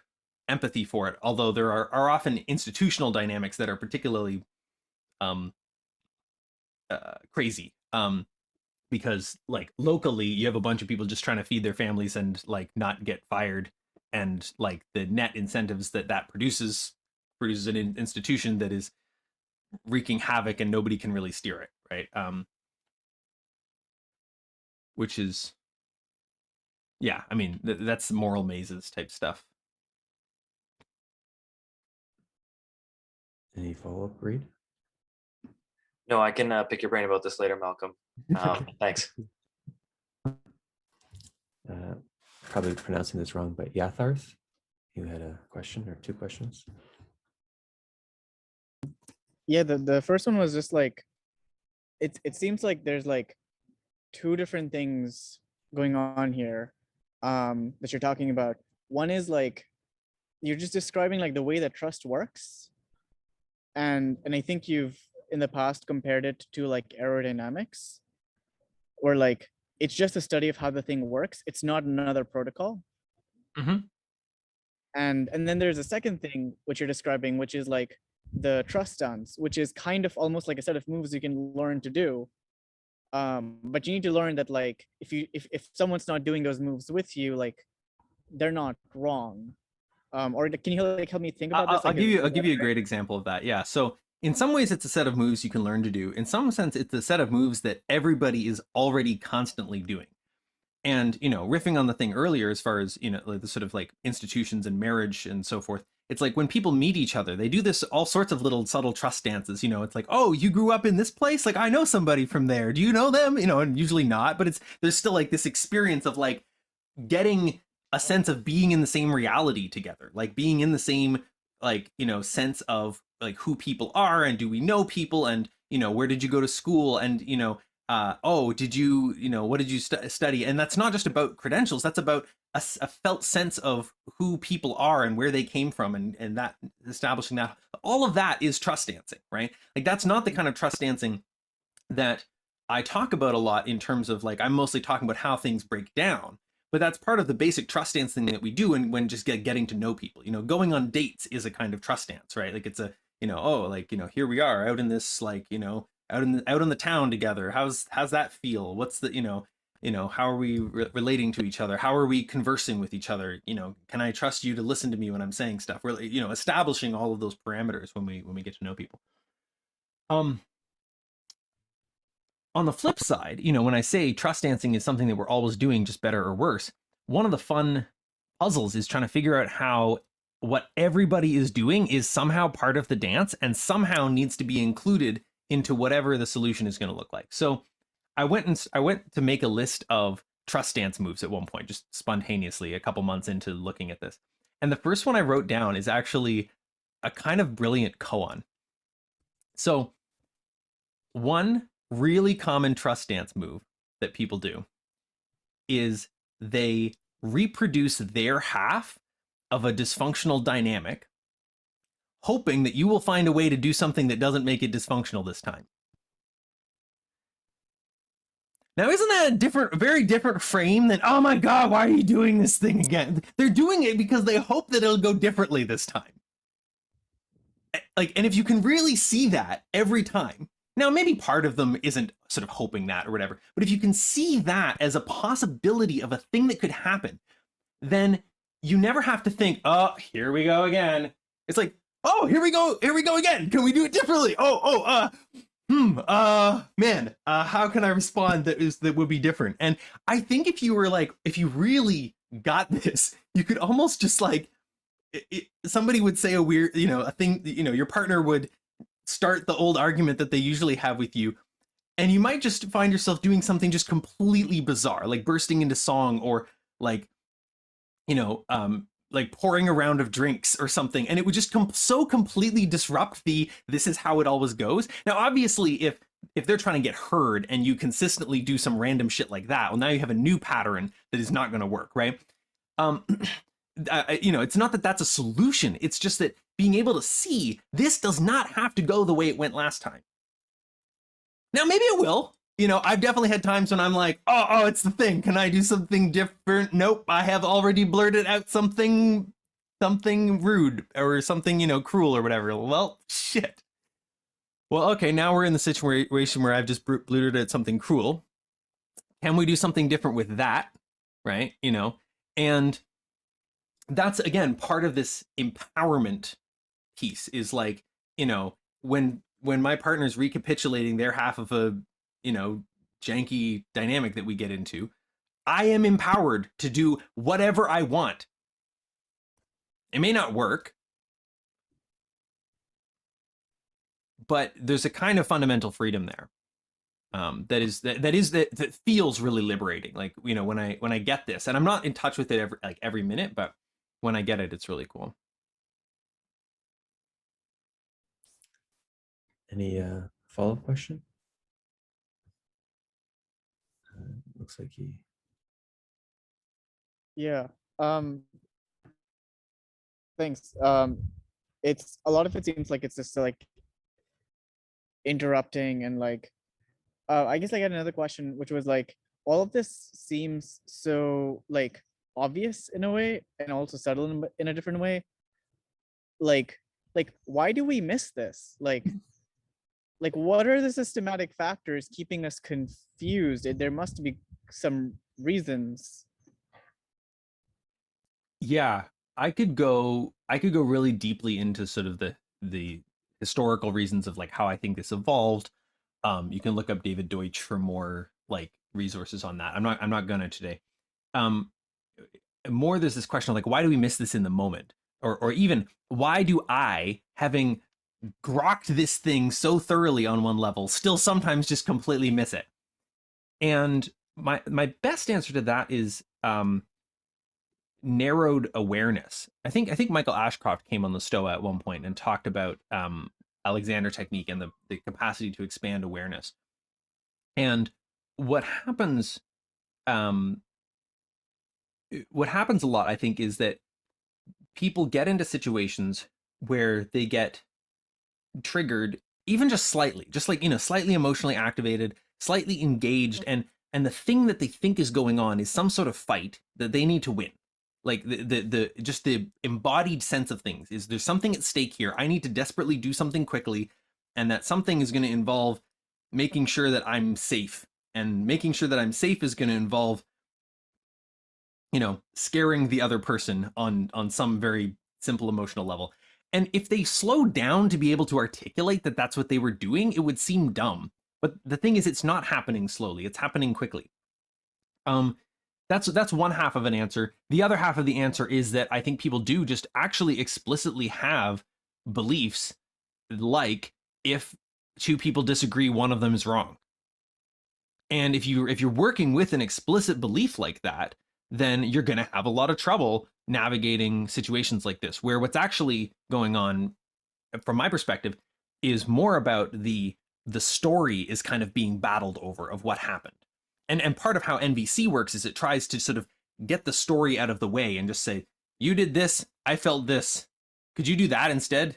empathy for it. Although there are often institutional dynamics that are particularly crazy. Because, like, locally, you have a bunch of people just trying to feed their families and, like, not get fired, and, like, the net incentives that produces an institution that is wreaking havoc and nobody can really steer it, right? Which is, yeah, I mean, that's moral mazes type stuff. Any follow-up, Reed? No, I can pick your brain about this later, Malcolm. Thanks. Probably pronouncing this wrong, but Yatharth, you had a question or two questions? Yeah, the first one was just like, it seems like there's like two different things going on here that you're talking about. One is like you're just describing like the way that trust works. And I think you've in the past compared it to like aerodynamics, where like it's just a study of how the thing works. It's not another protocol. Mhm. And then there's a second thing which you're describing, which is like the trust stance, which is kind of almost like a set of moves you can learn to do. But you need to learn that like if someone's not doing those moves with you, like they're not wrong. Or can you like help me think about this? I'll Like, give you a great example of that. Yeah. So in some ways, it's a set of moves you can learn to do. In some sense, it's a set of moves that everybody is already constantly doing. And, you know, riffing on the thing earlier, as far as, you know, like the sort of like institutions and marriage and so forth, it's like when people meet each other, they do this all sorts of little subtle trust dances. You know, it's like, oh, you grew up in this place? Like, I know somebody from there. Do you know them? You know, and usually not, but there's still like this experience of like getting a sense of being in the same reality together, like being in the same, like, you know, sense of like who people are and do we know people and, you know, where did you go to school and, you know, oh, did you, you know, what did you study? And that's not just about credentials. That's about a felt sense of who people are and where they came from, and that establishing that. All of that is trust dancing, right? Like that's not the kind of trust dancing that I talk about a lot in terms of like, I'm mostly talking about how things break down. But that's part of the basic trust dance thing that we do when just getting to know people. You know, going on dates is a kind of trust dance, right? Like it's a, you know, oh, like, you know, here we are out in this, like, you know, out in the town together. How's that feel? What's the, you know, how are we relating to each other? How are we conversing with each other? You know, can I trust you to listen to me when I'm saying stuff? We're, you know, establishing all of those parameters when we get to know people. On the flip side, you know, when I say trust dancing is something that we're always doing, just better or worse, one of the fun puzzles is trying to figure out how what everybody is doing is somehow part of the dance and somehow needs to be included into whatever the solution is going to look like. So I went to make a list of trust dance moves at one point, just spontaneously, a couple months into looking at this. And the first one I wrote down is actually a kind of brilliant koan. So one really common trust dance move that people do is they reproduce their half of a dysfunctional dynamic, hoping that you will find a way to do something that doesn't make it dysfunctional this time. Now, isn't that a very different frame than, oh my God, why are you doing this thing again? They're doing it because they hope that it'll go differently this time. Like, and if you can really see that every time, now maybe part of them isn't sort of hoping that or whatever, but if you can see that as a possibility of a thing that could happen, then you never have to think, oh, here we go again. It's like, oh, here we go again. Can we do it differently? Man, how can I respond that would be different? And I think if you really got this, you could almost just like, somebody would say a weird, you know, a thing, you know, your partner would start the old argument that they usually have with you, and you might just find yourself doing something just completely bizarre, like bursting into song or like, you know, like pouring a round of drinks or something, and it would just so completely disrupt this is how it always goes. Now, obviously, if they're trying to get heard and you consistently do some random shit like that, well, now you have a new pattern that is not going to work, right? You know, it's not that that's a solution. It's just that being able to see this does not have to go the way it went last time. Now, maybe it will. You know, I've definitely had times when I'm like, oh, it's the thing. Can I do something different? Nope, I have already blurted out something rude or something, you know, cruel or whatever. Well, shit. Well, okay, now we're in the situation where I've just blurted out something cruel. Can we do something different with that? Right? You know, and that's, again, part of this empowerment piece is like, you know, when my partner's recapitulating their half of a, you know, janky dynamic that we get into, I am empowered to do whatever I want. It may not work, but there's a kind of fundamental freedom there. That feels really liberating. Like, you know, when I get this, and I'm not in touch with it every minute, but when I get it, it's really cool. Any follow-up question? Looks like he. Yeah. Thanks. It's a lot of it seems like it's just like interrupting and like, I guess I had another question, which was like, all of this seems so like obvious in a way, and also subtle in a different way. Like why do we miss this? Like what are the systematic factors keeping us confused? There must be some reasons. Yeah, I could go really deeply into sort of the historical reasons of like how I think this evolved. You can look up David Deutsch for more like resources on that. I'm not gonna today. More there's this question of like, why do we miss this in the moment? Or even why do I, having grokked this thing so thoroughly on one level, still sometimes just completely miss it? And my best answer to that is narrowed awareness. I think Michael Ashcroft came on the Stoa at one point and talked about Alexander technique and the capacity to expand awareness. And what happens a lot, I think, is that people get into situations where they get triggered even just slightly, just like, slightly emotionally activated, slightly engaged, and the thing that they think is going on is some sort of fight that they need to win. Like the just the embodied sense of things is there's something at stake here. I need to desperately do something quickly, and that something is going to involve making sure that I'm safe, and making sure that I'm safe is going to involve scaring the other person on some very simple emotional level. And if they slowed down to be able to articulate that that's what they were doing, it would seem dumb. But the thing is, it's not happening slowly, it's happening quickly. That's one half of an answer. The other half of the answer is that I think people do just actually explicitly have beliefs like, if two people disagree, one of them is wrong. And if you're working with an explicit belief like that, then you're going to have a lot of trouble navigating situations like this, where what's actually going on, from my perspective, is more about the story is kind of being battled over of what happened. And part of how NVC works is it tries to sort of get the story out of the way and just say, you did this, I felt this, could you do that instead?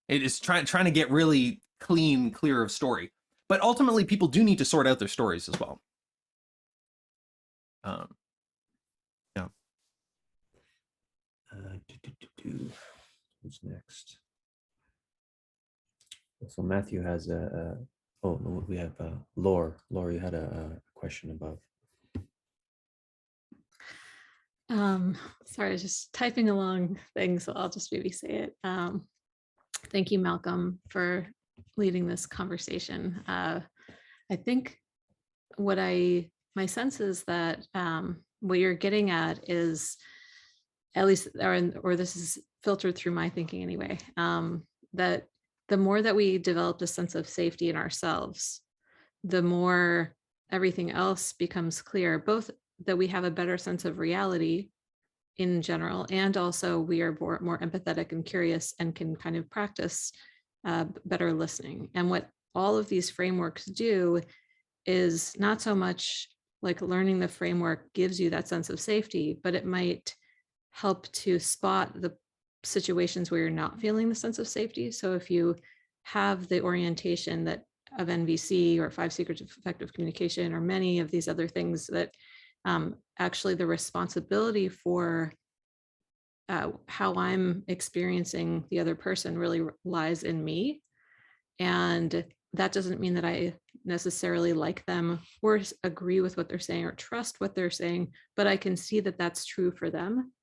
It is trying to get really clear of story. But ultimately, people do need to sort out their stories as well. Yeah. Who's next? So Matthew has we have Laura. Laura, you had a question above. Sorry, I was just typing along things, so I'll just maybe say it. Thank you, Malcolm, for leading this conversation. I think my sense is that what you're getting at is, at least, or this is filtered through my thinking anyway, that the more that we develop a sense of safety in ourselves, the more everything else becomes clear, both that we have a better sense of reality in general, and also we are more empathetic and curious and can kind of practice better listening. And what all of these frameworks do is not so much like learning the framework gives you that sense of safety, but it might help to spot the situations where you're not feeling the sense of safety. So if you have the orientation that of NVC or 5 Secrets of Effective Communication or many of these other things, that actually the responsibility for how I'm experiencing the other person really lies in me. And that doesn't mean that I necessarily like them or agree with what they're saying or trust what they're saying, but I can see that that's true for them.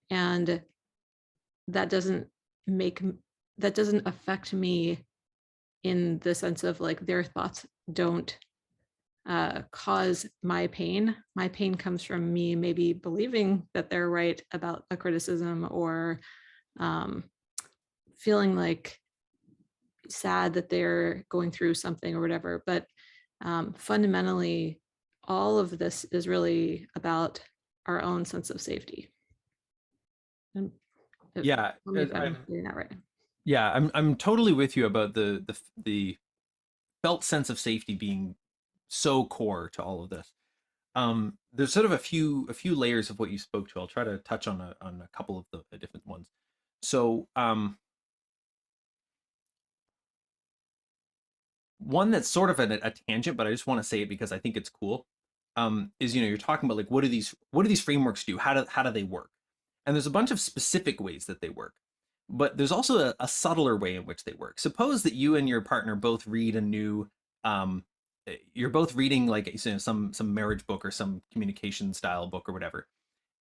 And that doesn't affect me in the sense of like their thoughts don't cause my pain. My pain comes from me maybe believing that they're right about a criticism, or feeling like sad that they're going through something or whatever. But fundamentally, all of this is really about our own sense of safety. And Yeah, tell me if I'm doing that right. Yeah, I'm totally with you about the felt sense of safety being so core to all of this. There's sort of a few layers of what you spoke to. I'll try to touch on a couple of the different ones. So one that's sort of a tangent, but I just want to say it because I think it's cool, is, you know, you're talking about like, what do these frameworks do? How do they work? And there's a bunch of specific ways that they work, but there's also a subtler way in which they work. Suppose that you and your partner both read a new, you're both reading like, you know, some marriage book or some communication style book or whatever,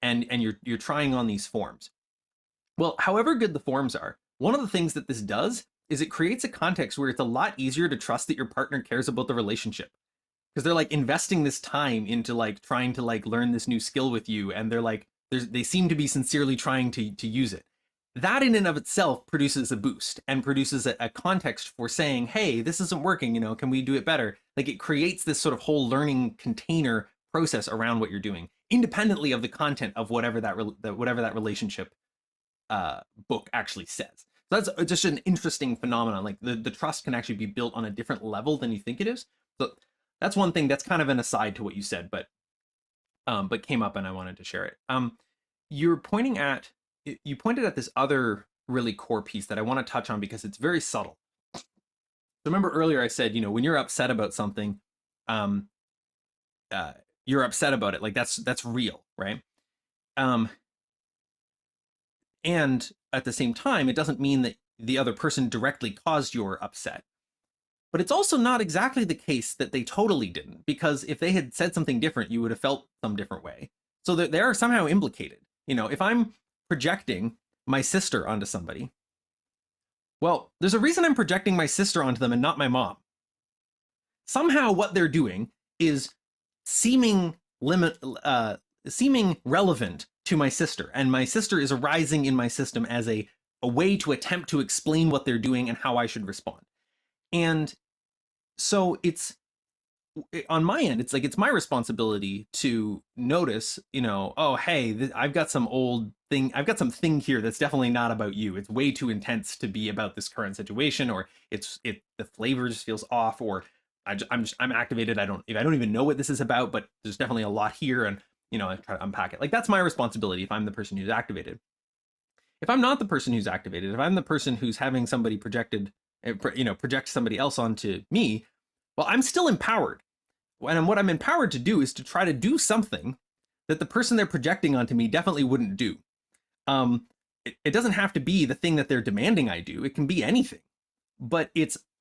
and you're trying on these forms. Well, however good the forms are, one of the things that this does is it creates a context where it's a lot easier to trust that your partner cares about the relationship, because they're like investing this time into like trying to like learn this new skill with you, and they're like they seem to be sincerely trying to use it. That in and of itself produces a boost and produces a context for saying, hey, this isn't working, you know, can we do it better? Like, it creates this sort of whole learning container process around what you're doing, independently of the content of whatever that relationship book actually says. So that's just an interesting phenomenon. Like, the trust can actually be built on a different level than you think it is. So that's one thing that's kind of an aside to what you said, but came up and I wanted to share it. You pointed at this other really core piece that I want to touch on because it's very subtle. So remember earlier I said, you know, when you're upset about something, you're upset about it. Like, that's real, right? And at the same time, it doesn't mean that the other person directly caused your upset. But it's also not exactly the case that they totally didn't, because if they had said something different, you would have felt some different way. So they are somehow implicated. You know, if I'm projecting my sister onto somebody, well, there's a reason I'm projecting my sister onto them and not my mom. Somehow what they're doing is seeming relevant to my sister, and my sister is arising in my system as a way to attempt to explain what they're doing and how I should respond. And so it's, on my end, it's like, it's my responsibility to notice, you know, oh, hey, I've got something here that's definitely not about you. It's way too intense to be about this current situation, or the flavor just feels off, or I'm activated. I don't even know what this is about, but there's definitely a lot here, and, you know, I try to unpack it. Like, that's my responsibility if I'm the person who's activated. If I'm not the person who's activated, if I'm the person who's having somebody project somebody else onto me, well, I'm still empowered. And what I'm empowered to do is to try to do something that the person they're projecting onto me definitely wouldn't do. It doesn't have to be the thing that they're demanding I do. It can be anything. But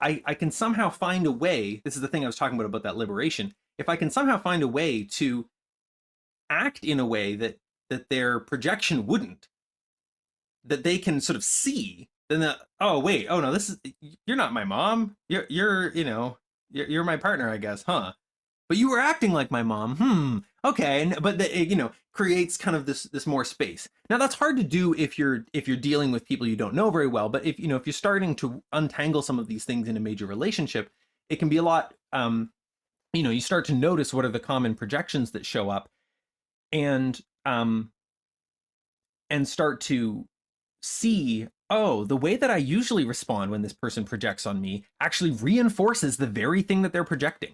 I can somehow find a way. This is the thing I was talking about that liberation. If I can somehow find a way to act in a way that their projection wouldn't, that they can sort of see, then oh no, you're not my mom. You're my partner, I guess, huh? But you were acting like my mom. Okay. But creates kind of this more space. Now, that's hard to do if you're dealing with people you don't know very well. But if you're starting to untangle some of these things in a major relationship, it can be a lot. You start to notice what are the common projections that show up, and start to see, oh, the way that I usually respond when this person projects on me actually reinforces the very thing that they're projecting.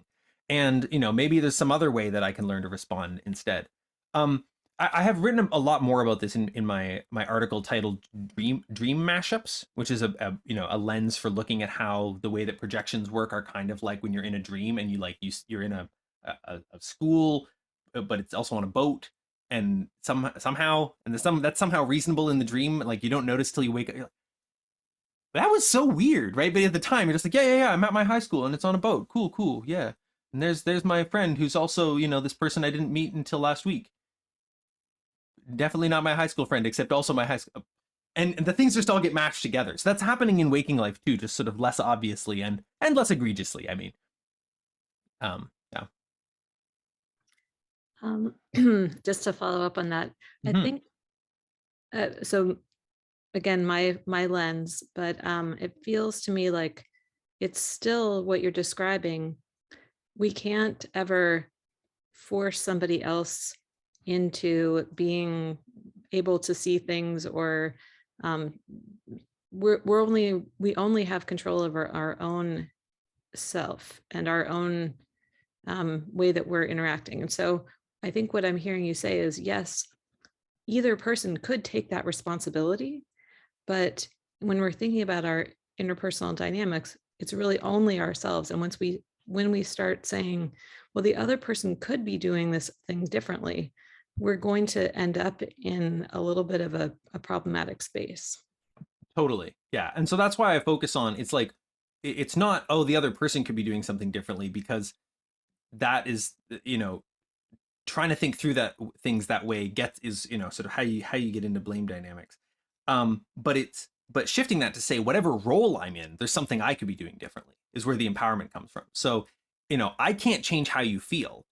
And, maybe there's some other way that I can learn to respond instead. I have written a lot more about this in my article titled Dream Mashups, which is a lens for looking at how the way that projections work are kind of like when you're in a dream and you're in a school, but it's also on a boat. And somehow that's somehow reasonable in the dream. Like, you don't notice till you wake up. You're like, that was so weird, right? But at the time, you're just like, yeah, I'm at my high school and it's on a boat. Cool, yeah. And there's my friend who's also, this person I didn't meet until last week. Definitely not my high school friend, except also my high school. And the things just all get matched together. So that's happening in waking life too, just sort of less obviously and less egregiously. I mean, yeah. Just to follow up on that, I think, so again, my lens, but it feels to me like it's still what you're describing. We can't ever force somebody else into being able to see things, or we only have control over our own self and our own way that we're interacting. And so I think what I'm hearing you say is, yes, either person could take that responsibility, But when we're thinking about our interpersonal dynamics, it's really only ourselves. And when we start saying, well, the other person could be doing this thing differently, we're going to end up in a little bit of a problematic space. Totally. Yeah. And so that's why I focus on, it's like, it's not, oh, the other person could be doing something differently, because that is, trying to think through that things that way is sort of how you get into blame dynamics. But shifting that to say, whatever role I'm in, there's something I could be doing differently, is where the empowerment comes from. So, I can't change how you feel,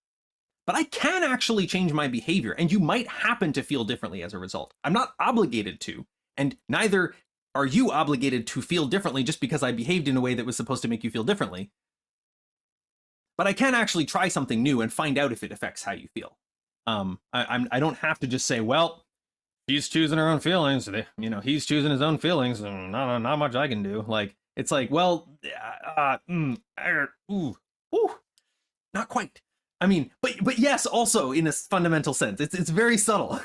but I can actually change my behavior, and you might happen to feel differently as a result. I'm not obligated to, and neither are you obligated to feel differently just because I behaved in a way that was supposed to make you feel differently. But I can actually try something new and find out if it affects how you feel. I don't have to just say, well, she's choosing her own feelings. He's choosing his own feelings, and not much I can do. Like, it's like, well, not quite. I mean, but yes, also in a fundamental sense, it's very subtle.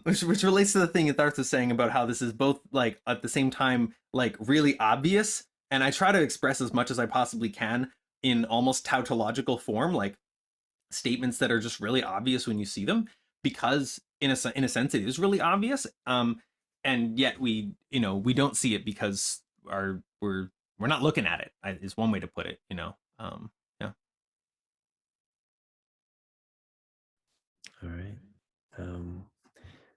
Which relates to the thing that Darth was saying about how this is both, like, at the same time, like, really obvious, and I try to express as much as I possibly can in almost tautological form, like statements that are just really obvious when you see them, because in a sense it is really obvious, and yet we don't see it because we're not looking at it, is one way to put it. Yeah. All right.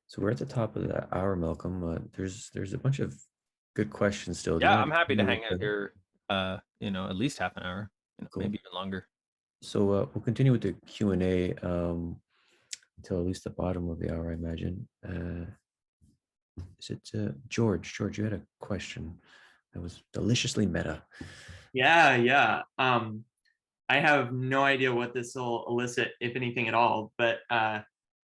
So we're at the top of the hour, Malcolm. There's a bunch of good questions still. Do you Yeah, wanna I'm happy to continue hang with out here, at least half an hour, Cool. maybe even longer. So we'll continue with the Q&A until at least the bottom of the hour, I imagine. Is it George? George, you had a question that was deliciously meta. Yeah. I have no idea what this will elicit, if anything at all, but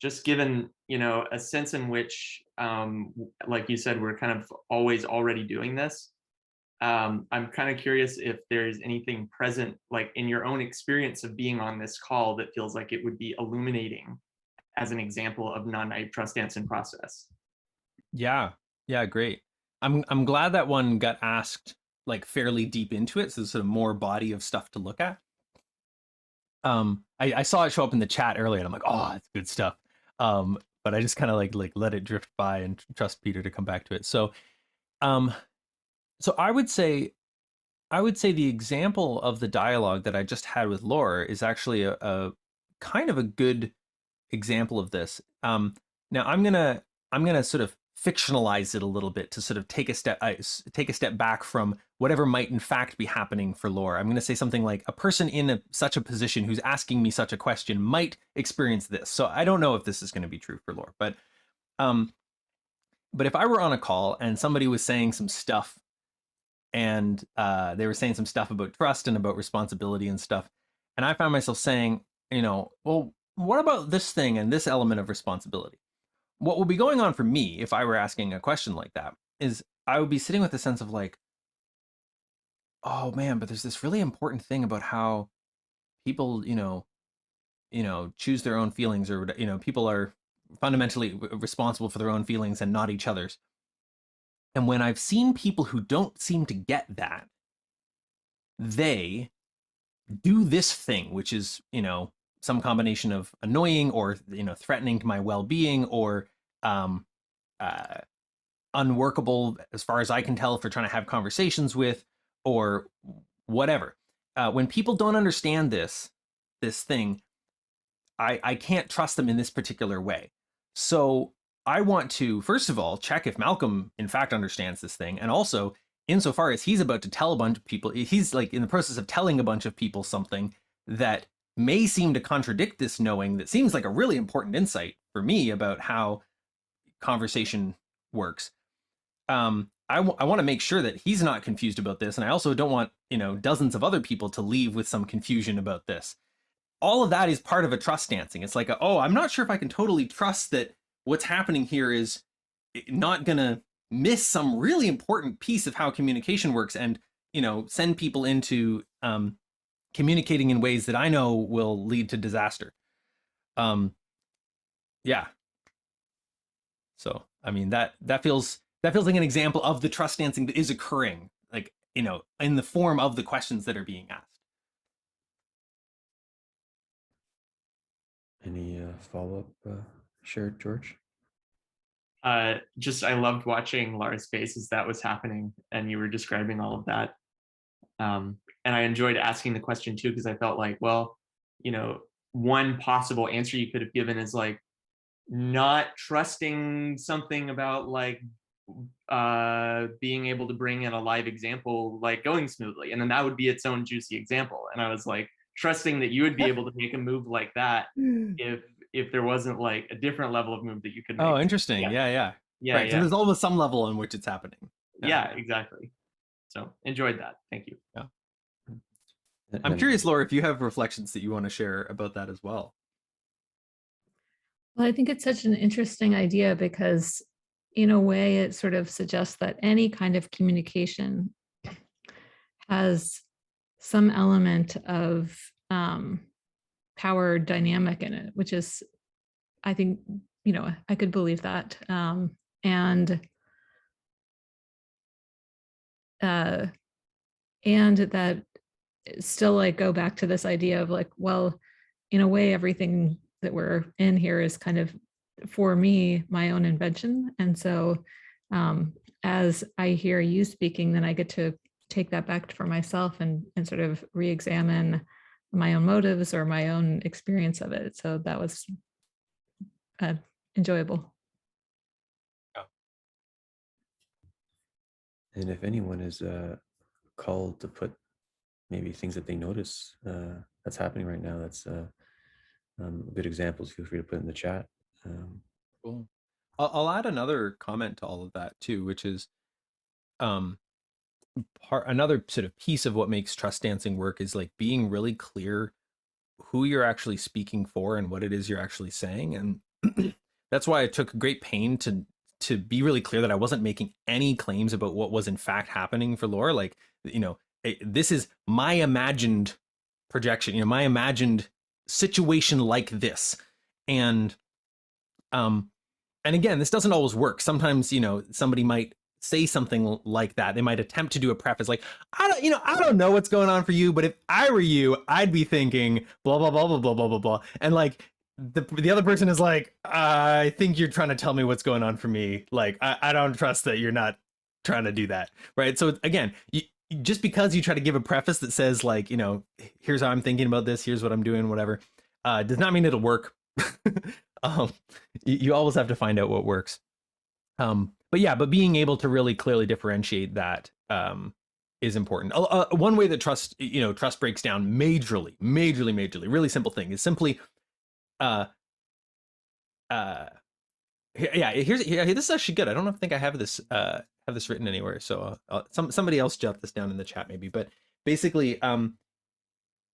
just given, a sense in which, like you said, we're kind of always already doing this. I'm kind of curious if there's anything present, like in your own experience of being on this call, that feels like it would be illuminating as an example of non-naive trust stance in process. Yeah, great. I'm glad that one got asked, like, fairly deep into it, so there's sort of more body of stuff to look at. I saw it show up in the chat earlier, and I'm like, oh, it's good stuff. But I just kind of like let it drift by and trust Peter to come back to it. So I would say the example of the dialogue that I just had with Laura is actually a kind of a good example of this. Now I'm gonna sort of fictionalize it a little bit to sort of take a step back from whatever might in fact be happening for Laura. I'm going to say something like, a person in such a position who's asking me such a question might experience this. So I don't know if this is going to be true for Laura, but if I were on a call and somebody was saying some stuff, and they were saying some stuff about trust and about responsibility and stuff, and I found myself saying, well, what about this thing and this element of responsibility? What would be going on for me if I were asking a question like that is I would be sitting with a sense of like, oh man, but there's this really important thing about how people, choose their own feelings, or, people are fundamentally responsible for their own feelings and not each other's. And when I've seen people who don't seem to get that, they do this thing, which is, some combination of annoying or, threatening to my well-being, or unworkable as far as I can tell for trying to have conversations with, or whatever. When people don't understand this thing, I can't trust them in this particular way. So I want to, first of all, check if Malcolm in fact understands this thing, and also, insofar as he's about to tell a bunch of people, he's like in the process of telling a bunch of people something that may seem to contradict this knowing that seems like a really important insight for me about how conversation works. I want to make sure that he's not confused about this, and I also don't want, dozens of other people to leave with some confusion about this. All of that is part of a trust dancing. It's like, I'm not sure if I can totally trust that what's happening here is not gonna miss some really important piece of how communication works, and send people into communicating in ways that I know will lead to disaster. Yeah. So I mean that that feels like an example of the trust dancing that is occurring, like, you know, in the form of the questions that are being asked. Any follow-up shared, George? Just I loved watching Lara's face as that was happening and you were describing all of that. And I enjoyed asking the question too, because I felt like, well, you know, one possible answer you could have given is like not trusting something about like being able to bring in a live example like going smoothly, and then that would be its own juicy example. And I was like trusting that you would be able to make a move like that if there wasn't like a different level of move that you could make. Oh, interesting. Yeah. Right. So there's always some level in which it's happening. Yeah, exactly. So enjoyed that. Thank you. Yeah. I'm curious, Laura, if you have reflections that you want to share about that as well. Well, I think it's such an interesting idea because in a way it sort of suggests that any kind of communication has some element of power dynamic in it, which is, I think, you know, I could believe that. And that still like go back to this idea of like, well, in a way, everything that we're in here is kind of, for me, my own invention. And so as I hear you speaking, then I get to take that back for myself and sort of re-examine my own motives or my own experience of it. So that was enjoyable. And if anyone is called to put maybe things that they notice that's happening right now, that's good examples, feel free to put in the chat. Cool. I'll add another comment to all of that too, which is another sort of piece of what makes trust dancing work is like being really clear who you're actually speaking for and what it is you're actually saying. And that's why I took great pain to be really clear that I wasn't making any claims about what was in fact happening for Laura. Like, you know, this is my imagined projection, you know, my imagined situation like this. And again, this doesn't always work. Sometimes, you know, somebody might say something like that. They might attempt to do a preface like, I don't know what's going on for you, but if I were you, I'd be thinking blah, blah, blah, blah, blah, blah, blah, blah. And like the other person is like, I think you're trying to tell me what's going on for me. Like, I don't trust that you're not trying to do that. Right. So again, just because you try to give a preface that says like, you know, here's how I'm thinking about this, here's what I'm doing, whatever, does not mean it'll work. You always have to find out what works. But being able to really clearly differentiate that is important. One way that trust breaks down majorly, really simple thing is simply, this is actually good. I don't think I have this written anywhere. So somebody else jot this down in the chat maybe. But basically,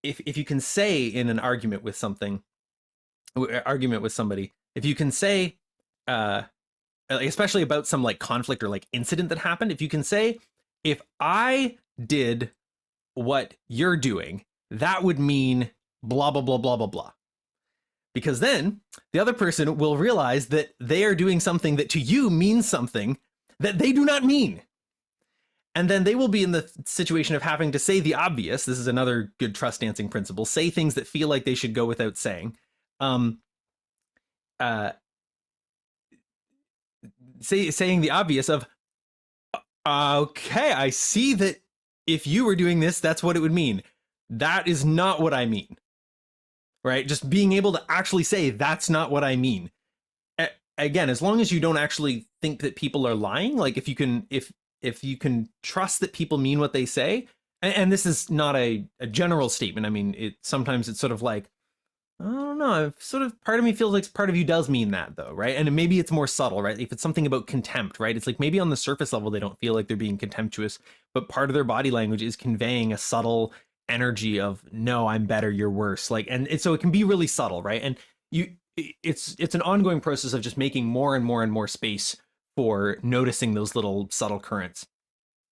if you can say in an argument with somebody, if you can say, especially about some like conflict or like incident that happened, if you can say, if I did what you're doing, that would mean blah, blah, blah, blah, blah, blah. Because then the other person will realize that they are doing something that to you means something that they do not mean. And then they will be in the situation of having to say the obvious. This is another good trust dancing principle. Say things that feel like they should go without saying. Saying the obvious of, okay, I see that if you were doing this, that's what it would mean. That is not what I mean. Right? Just being able to actually say that's not what I mean. Again, as long as you don't actually think that people are lying, like if you can trust that people mean what they say, and this is not a general statement. I mean, sometimes it's sort of like, I don't know, sort of part of me feels like part of you does mean that though, right? And maybe it's more subtle, right? If it's something about contempt, right? It's like maybe on the surface level, they don't feel like they're being contemptuous, but part of their body language is conveying a subtle energy of, no, I'm better, you're worse. Like, and so it can be really subtle, right? And it's an ongoing process of just making more and more and more space for noticing those little subtle currents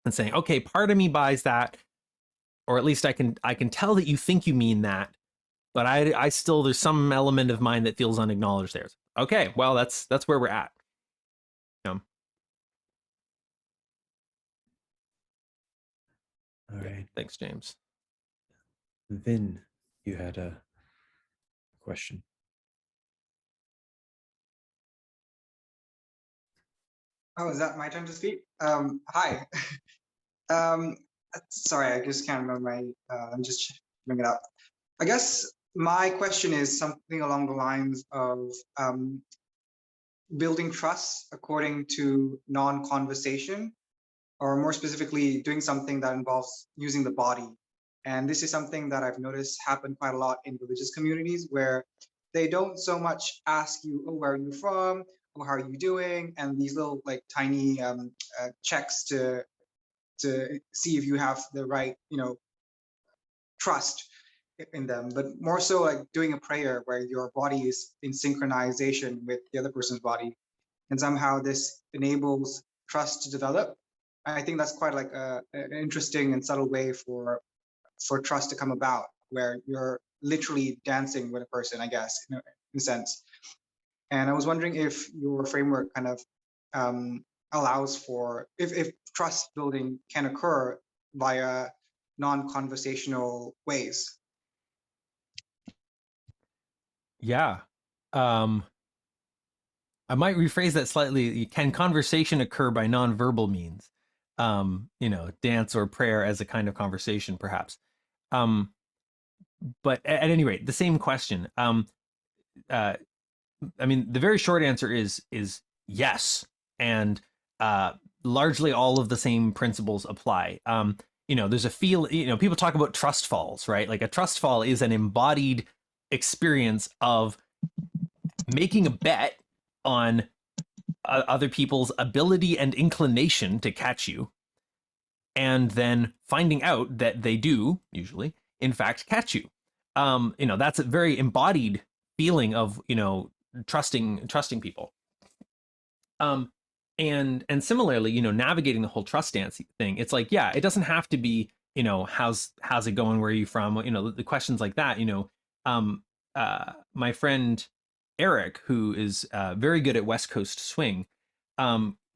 and saying, okay, part of me buys that, or at least I can tell that you think you mean that, but I still, there's some element of mine that feels unacknowledged there. Okay, well, that's where we're at. All right. Thanks, James. Vin, you had a question. Oh, is that my turn to speak? Hi. Sorry, I just can't remember my, I'm just bring it up. I guess my question is something along the lines of building trust according to non-conversation, or more specifically, doing something that involves using the body. And this is something that I've noticed happen quite a lot in religious communities, where they don't so much ask you, oh, where are you from? Or how are you doing? And these little like tiny checks to see if you have the right, trust in them, but more so like doing a prayer where your body is in synchronization with the other person's body. And somehow this enables trust to develop. I think that's quite like an interesting and subtle way for trust to come about, where you're literally dancing with a person, I guess, in a sense. And I was wondering if your framework kind of allows for, if trust building can occur via non-conversational ways. Yeah. I might rephrase that slightly. Can conversation occur by nonverbal means? Dance or prayer as a kind of conversation, perhaps. But at any rate, the same question. I mean, the very short answer is yes, and largely all of the same principles apply. There's a feel. People talk about trust falls, right? Like a trust fall is an embodied experience of making a bet on other people's ability and inclination to catch you, and then finding out that they do usually, in fact, catch you. That's a very embodied feeling of trusting people. And similarly, navigating the whole trust dance thing. It's like, yeah, it doesn't have to be, how's it going? Where are you from? The questions like that. My friend Eric, who is very good at West Coast swing,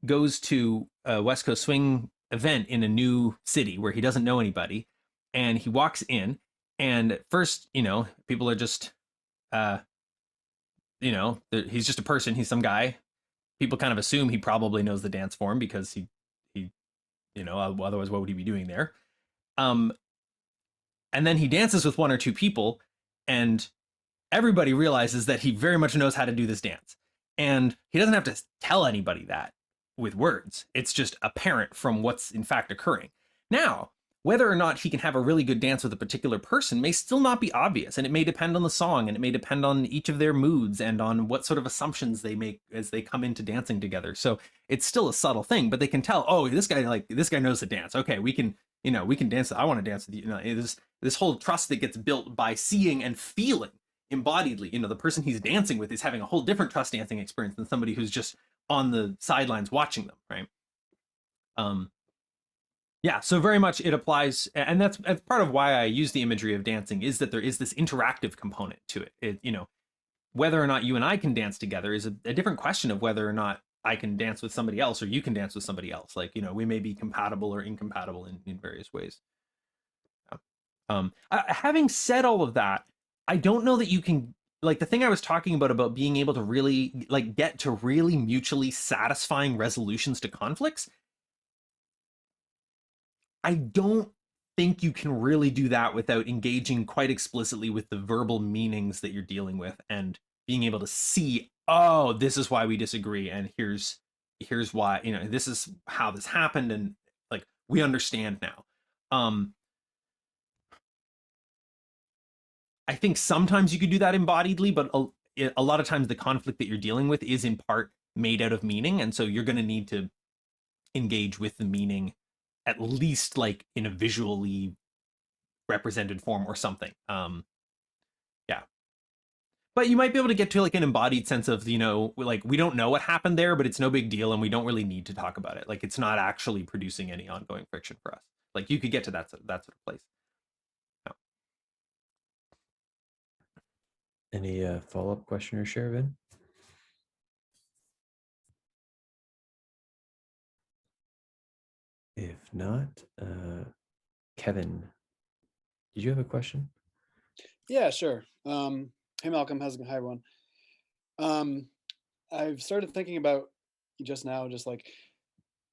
goes to a West Coast swing event in a new city where he doesn't know anybody, and he walks in, and at first, people are just, he's just a person. He's some guy. People kind of assume he probably knows the dance form because he, otherwise what would he be doing there? And then he dances with one or two people, and everybody realizes that he very much knows how to do this dance. And he doesn't have to tell anybody that with words. It's just apparent from what's in fact occurring. Now, whether or not he can have a really good dance with a particular person may still not be obvious, and it may depend on the song, and it may depend on each of their moods and on what sort of assumptions they make as they come into dancing together. So it's still a subtle thing, but they can tell, oh, this guy knows the dance. Okay, we can dance. I want to dance with you. This whole trust that gets built by seeing and feeling embodiedly. The person he's dancing with is having a whole different trust dancing experience than somebody who's just on the sidelines watching them, right? Yeah, so very much it applies, and that's part of why I use the imagery of dancing, is that there is this interactive component to it. Whether or not you and I can dance together is a different question of whether or not I can dance with somebody else or you can dance with somebody else. Like, we may be compatible or incompatible in various ways. Having said all of that, I don't know that you can, like, the thing I was talking about being able to really get to really mutually satisfying resolutions to conflicts. I don't think you can really do that without engaging quite explicitly with the verbal meanings that you're dealing with and being able to see, oh, this is why we disagree, and here's why, this is how this happened, and like we understand now. I think sometimes you could do that embodiedly, but a lot of times the conflict that you're dealing with is in part made out of meaning, and so you're going to need to engage with the meaning at least like in a visually represented form or something. Yeah. But you might be able to get to like an embodied sense of, like, we don't know what happened there, but it's no big deal and we don't really need to talk about it. Like, it's not actually producing any ongoing friction for us. Like, you could get to that sort of place. No. Any follow-up question or share, Vin? If not, Kevin, did you have a question? Yeah, sure. Hey, Malcolm. How's it going? Hi, everyone. I've started thinking about just now, just like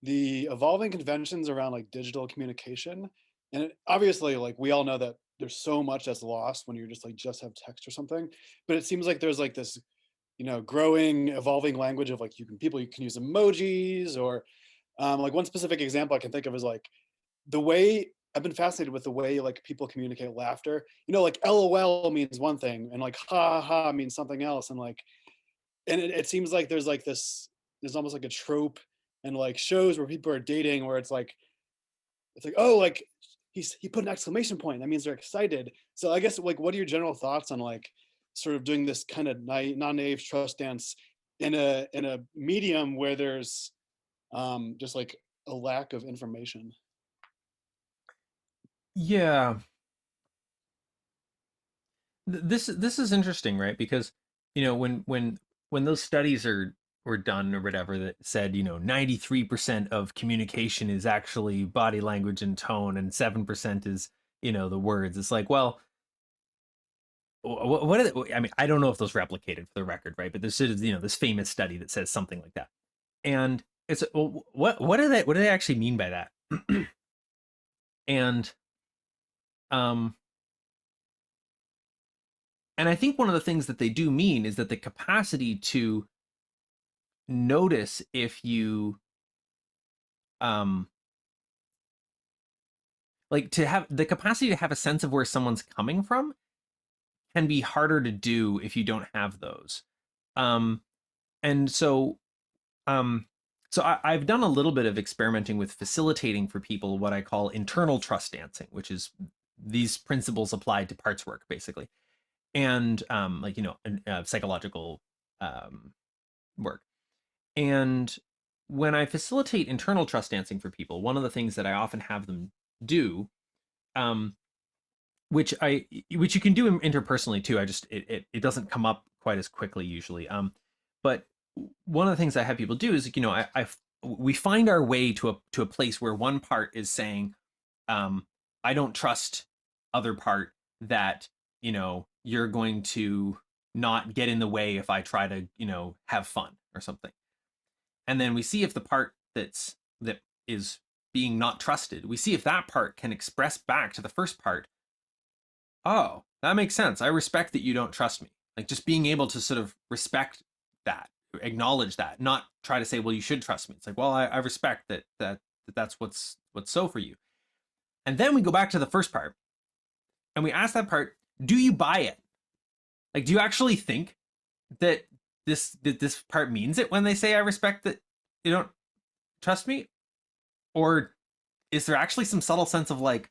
the evolving conventions around like digital communication. And obviously, like we all know that there's so much that's lost when you're just have text or something. But it seems like there's like this, growing, evolving language of like people you can use emojis or like one specific example I can think of is like the way I've been fascinated with the way like people communicate laughter. Like LOL means one thing and like ha ha means something else. And like, and it seems like there's almost like a trope and like shows where people are dating where it's like, oh, like he put an exclamation point. That means they're excited. So I guess like, what are your general thoughts on like sort of doing this kind of non-naive trust dance in a medium where there's just like a lack of information? Yeah. This is interesting, right? Because when those studies were done or whatever that said 93% of communication is actually body language and tone, and 7% is the words. It's like, well, what are they, I mean, I don't know if those replicated for the record, right? But there's this famous study that says something like that, and it's well, what do they actually mean by that? And and I think one of the things that they do mean is that the capacity to notice if you like to have the capacity to have a sense of where someone's coming from can be harder to do if you don't have those. And so I've done a little bit of experimenting with facilitating for people what I call internal trust dancing, which is these principles applied to parts work, basically. And psychological work. And when I facilitate internal trust dancing for people, one of the things that I often have them do, which you can do interpersonally too. It doesn't come up quite as quickly usually. But one of the things I have people do is, we find our way to a place where one part is saying, I don't trust other part that, you're going to not get in the way if I try to, have fun or something. And then we see if the part that is being not trusted, we see if that part can express back to the first part, oh, that makes sense. I respect that you don't trust me. Like just being able to sort of respect that, acknowledge that, not try to say, well, you should trust me. It's like, well, I respect that's what's so for you. And then we go back to the first part and we ask that part, do you buy it? Like, do you actually think that this part means it when they say I respect that you don't trust me? Or is there actually some subtle sense of like,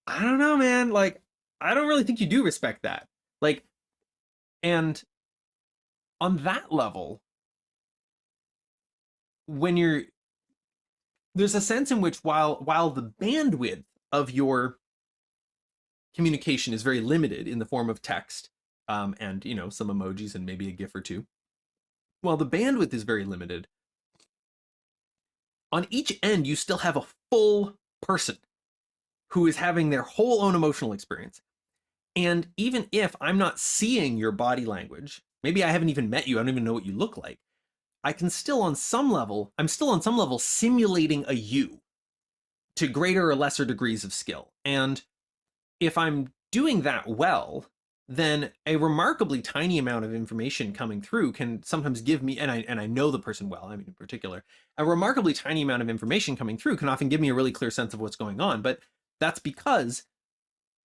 I don't know, man, like, I don't really think you do respect that. Like, and on that level, when there's a sense in which while the bandwidth of your communication is very limited in the form of text, and some emojis and maybe a GIF or two. While the bandwidth is very limited, on each end you still have a full person who is having their whole own emotional experience. And even if I'm not seeing your body language, maybe I haven't even met you, I don't even know what you look like, I can still I'm still on some level simulating a you to greater or lesser degrees of skill. And if I'm doing that well, then a remarkably tiny amount of information coming through can sometimes give me, and I know the person well, I mean, in particular, a remarkably tiny amount of information coming through can often give me a really clear sense of what's going on. But that's because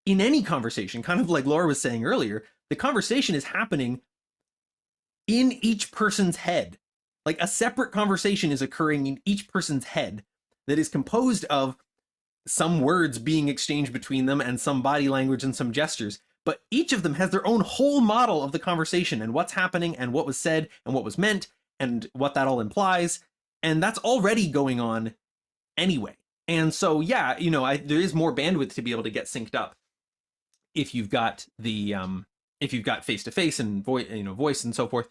in any conversation, kind of like Laura was saying earlier, the conversation is happening in each person's head. Like a separate conversation is occurring in each person's head that is composed of some words being exchanged between them and some body language and some gestures. But each of them has their own whole model of the conversation and what's happening and what was said and what was meant and what that all implies. And that's already going on anyway. And so, yeah, there is more bandwidth to be able to get synced up if you've got the if you've got face-to-face and voice and so forth.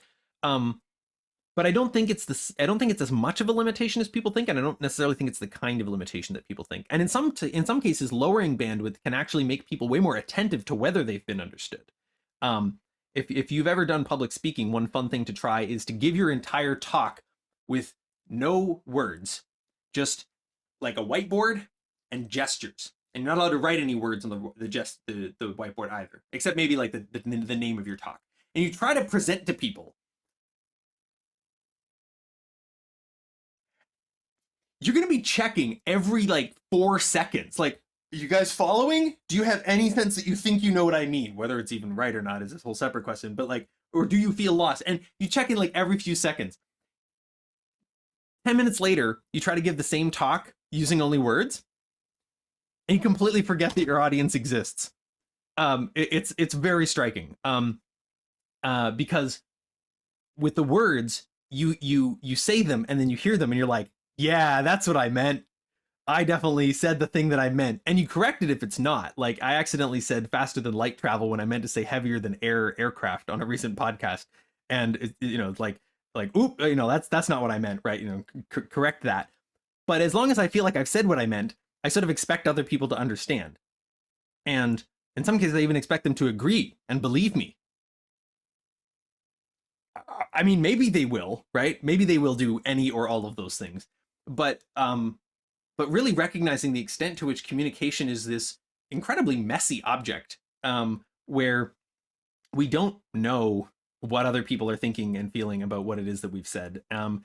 but I don't think it's this. I don't think it's as much of a limitation as people think, and I don't necessarily think it's the kind of limitation that people think. And in some cases, lowering bandwidth can actually make people way more attentive to whether they've been understood. If you've ever done public speaking, one fun thing to try is to give your entire talk with no words, just like a whiteboard and gestures. And you're not allowed to write any words on the whiteboard either, except maybe like the name of your talk. And you try to present to people. You're going to be checking every like 4 seconds. Like, are you guys following? Do you have any sense that you think you know what I mean? Whether it's even right or not is this whole separate question. But like, or do you feel lost? And you check in like every few seconds. 10 minutes later, you try to give the same talk using only words, and you completely forget that your audience exists. It's very striking. Because with the words, you say them and then you hear them and you're like, yeah, that's what I meant. I definitely said the thing that I meant. And you correct it if it's not. Like, I accidentally said faster than light travel when I meant to say heavier than aircraft on a recent podcast. And it's like, oop, that's not what I meant, right? Correct that. But as long as I feel like I've said what I meant, I sort of expect other people to understand. And in some cases, I even expect them to agree and believe me. I mean, maybe they will, right? Maybe they will do any or all of those things. But really recognizing the extent to which communication is this incredibly messy object, where we don't know what other people are thinking and feeling about what it is that we've said. Yeah.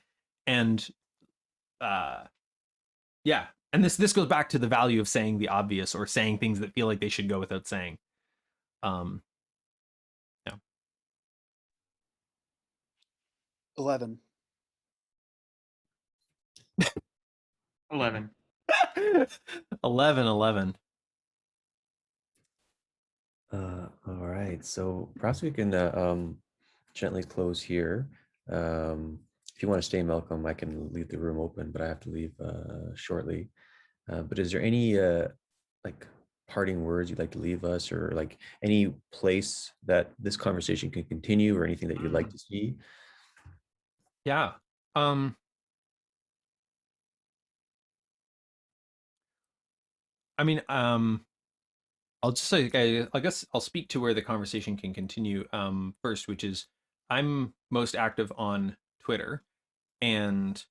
And this goes back to the value of saying the obvious, or saying things that feel like they should go without saying. Yeah. 11. 11. 11. All right, so perhaps we can gently close here. If you want to stay, Malcolm, I can leave the room open, but I have to leave shortly. But is there any like parting words you'd like to leave us, or like any place that this conversation can continue, or anything that you'd like to see? Yeah. I mean, I'll just say, I guess I'll speak to where the conversation can continue first, which is I'm most active on Twitter. And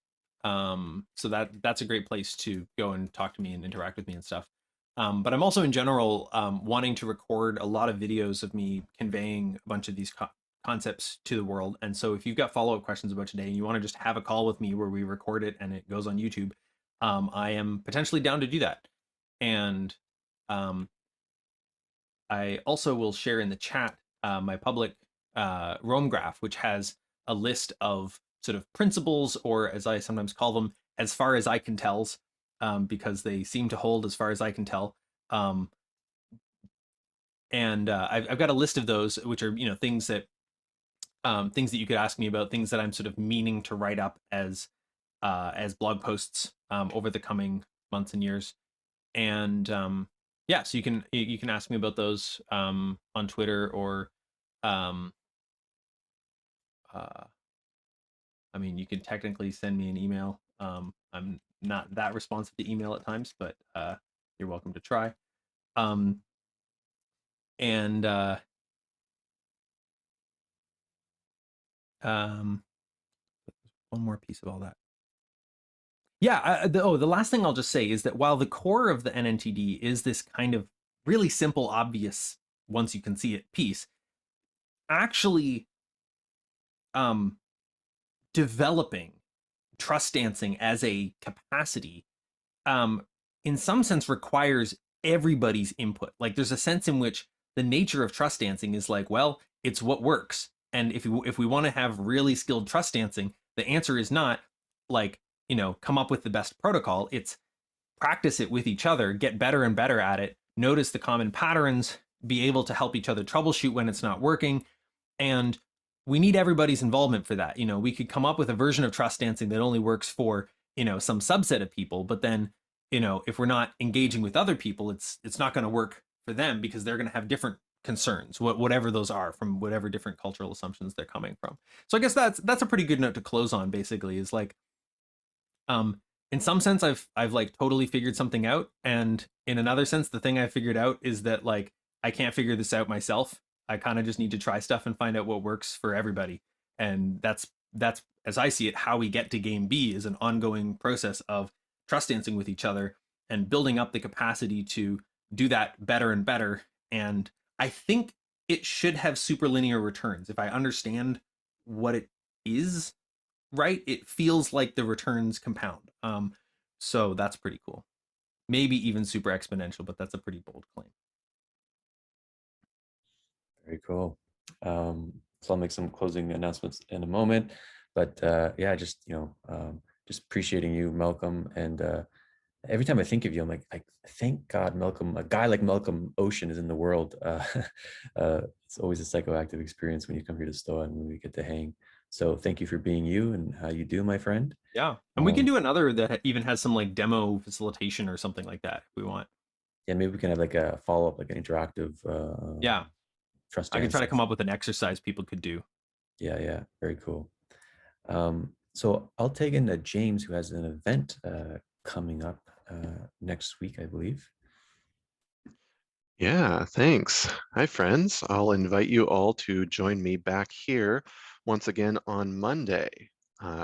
so that's a great place to go and talk to me and interact with me and stuff. But I'm also in general wanting to record a lot of videos of me conveying a bunch of these concepts to the world. And so if you've got follow-up questions about today and you want to just have a call with me where we record it and it goes on YouTube, I am potentially down to do that. And I also will share in the chat my public Roam graph, which has a list of sort of principles, or as I sometimes call them, as far as I can tells, because they seem to hold as far as I can tell. And I've got a list of those, which are things that you could ask me about, things that I'm sort of meaning to write up as blog posts over the coming months and years. And yeah, so you can ask me about those on Twitter, or I mean, you can technically send me an email. I'm not that responsive to email at times, but you're welcome to try. And one more piece of all that. Yeah, the last thing I'll just say is that while the core of the NNTD is this kind of really simple, obvious, once you can see it piece, actually developing trust dancing as a capacity in some sense requires everybody's input. Like, there's a sense in which the nature of trust dancing is like, well, it's what works. And if we want to have really skilled trust dancing, the answer is not like, come up with the best protocol. It's practice it with each other, get better and better at it, notice the common patterns, be able to help each other troubleshoot when it's not working. And we need everybody's involvement for that. We could come up with a version of trust dancing that only works for, some subset of people, but then, if we're not engaging with other people, it's not going to work for them, because they're going to have different concerns, whatever those are, from whatever different cultural assumptions they're coming from. So I guess that's a pretty good note to close on, basically, is like, in some sense I've like totally figured something out, and in another sense the thing I figured out is that like I can't figure this out myself. I kind of just need to try stuff and find out what works for everybody. And that's as I see it, how we get to game B is an ongoing process of trust dancing with each other and building up the capacity to do that better and better. And I think it should have superlinear returns. If I understand what it is, right, it feels like the returns compound. So that's pretty cool. Maybe even super exponential, but that's a pretty bold claim. Very cool. So I'll make some closing announcements in a moment, but yeah, just just appreciating you, Malcolm, and every time I think of you, I'm like, thank God Malcolm, a guy like Malcolm Ocean is in the world. It's always a psychoactive experience when you come here to Stoa and when we get to hang. So thank you for being you and how you do, my friend. Yeah, and we can do another that even has some like demo facilitation or something like that if we want. Yeah, maybe we can have like a follow-up, like an interactive yeah, trust. I can try to come up with an exercise people could do. Yeah, very cool. So I'll take in James, who has an event coming up next week, I believe. Yeah, thanks. Hi, friends. I'll invite you all to join me back here once again on Monday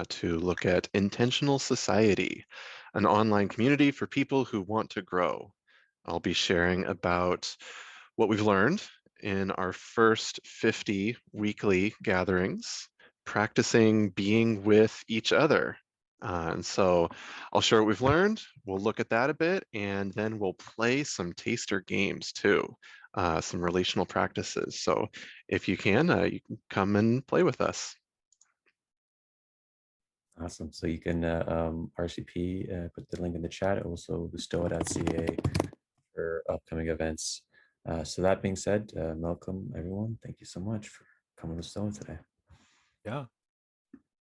to look at Intentional Society, an online community for people who want to grow. I'll be sharing about what we've learned in our first 50 weekly gatherings, practicing being with each other. And so I'll share what we've learned. We'll look at that a bit, and then we'll play some taster games too, some relational practices. So if you can come and play with us. Awesome. So you can RCP, put the link in the chat, also stoa.ca for upcoming events. So that being said, Malcolm, everyone, thank you so much for coming to Stoa today. Yeah,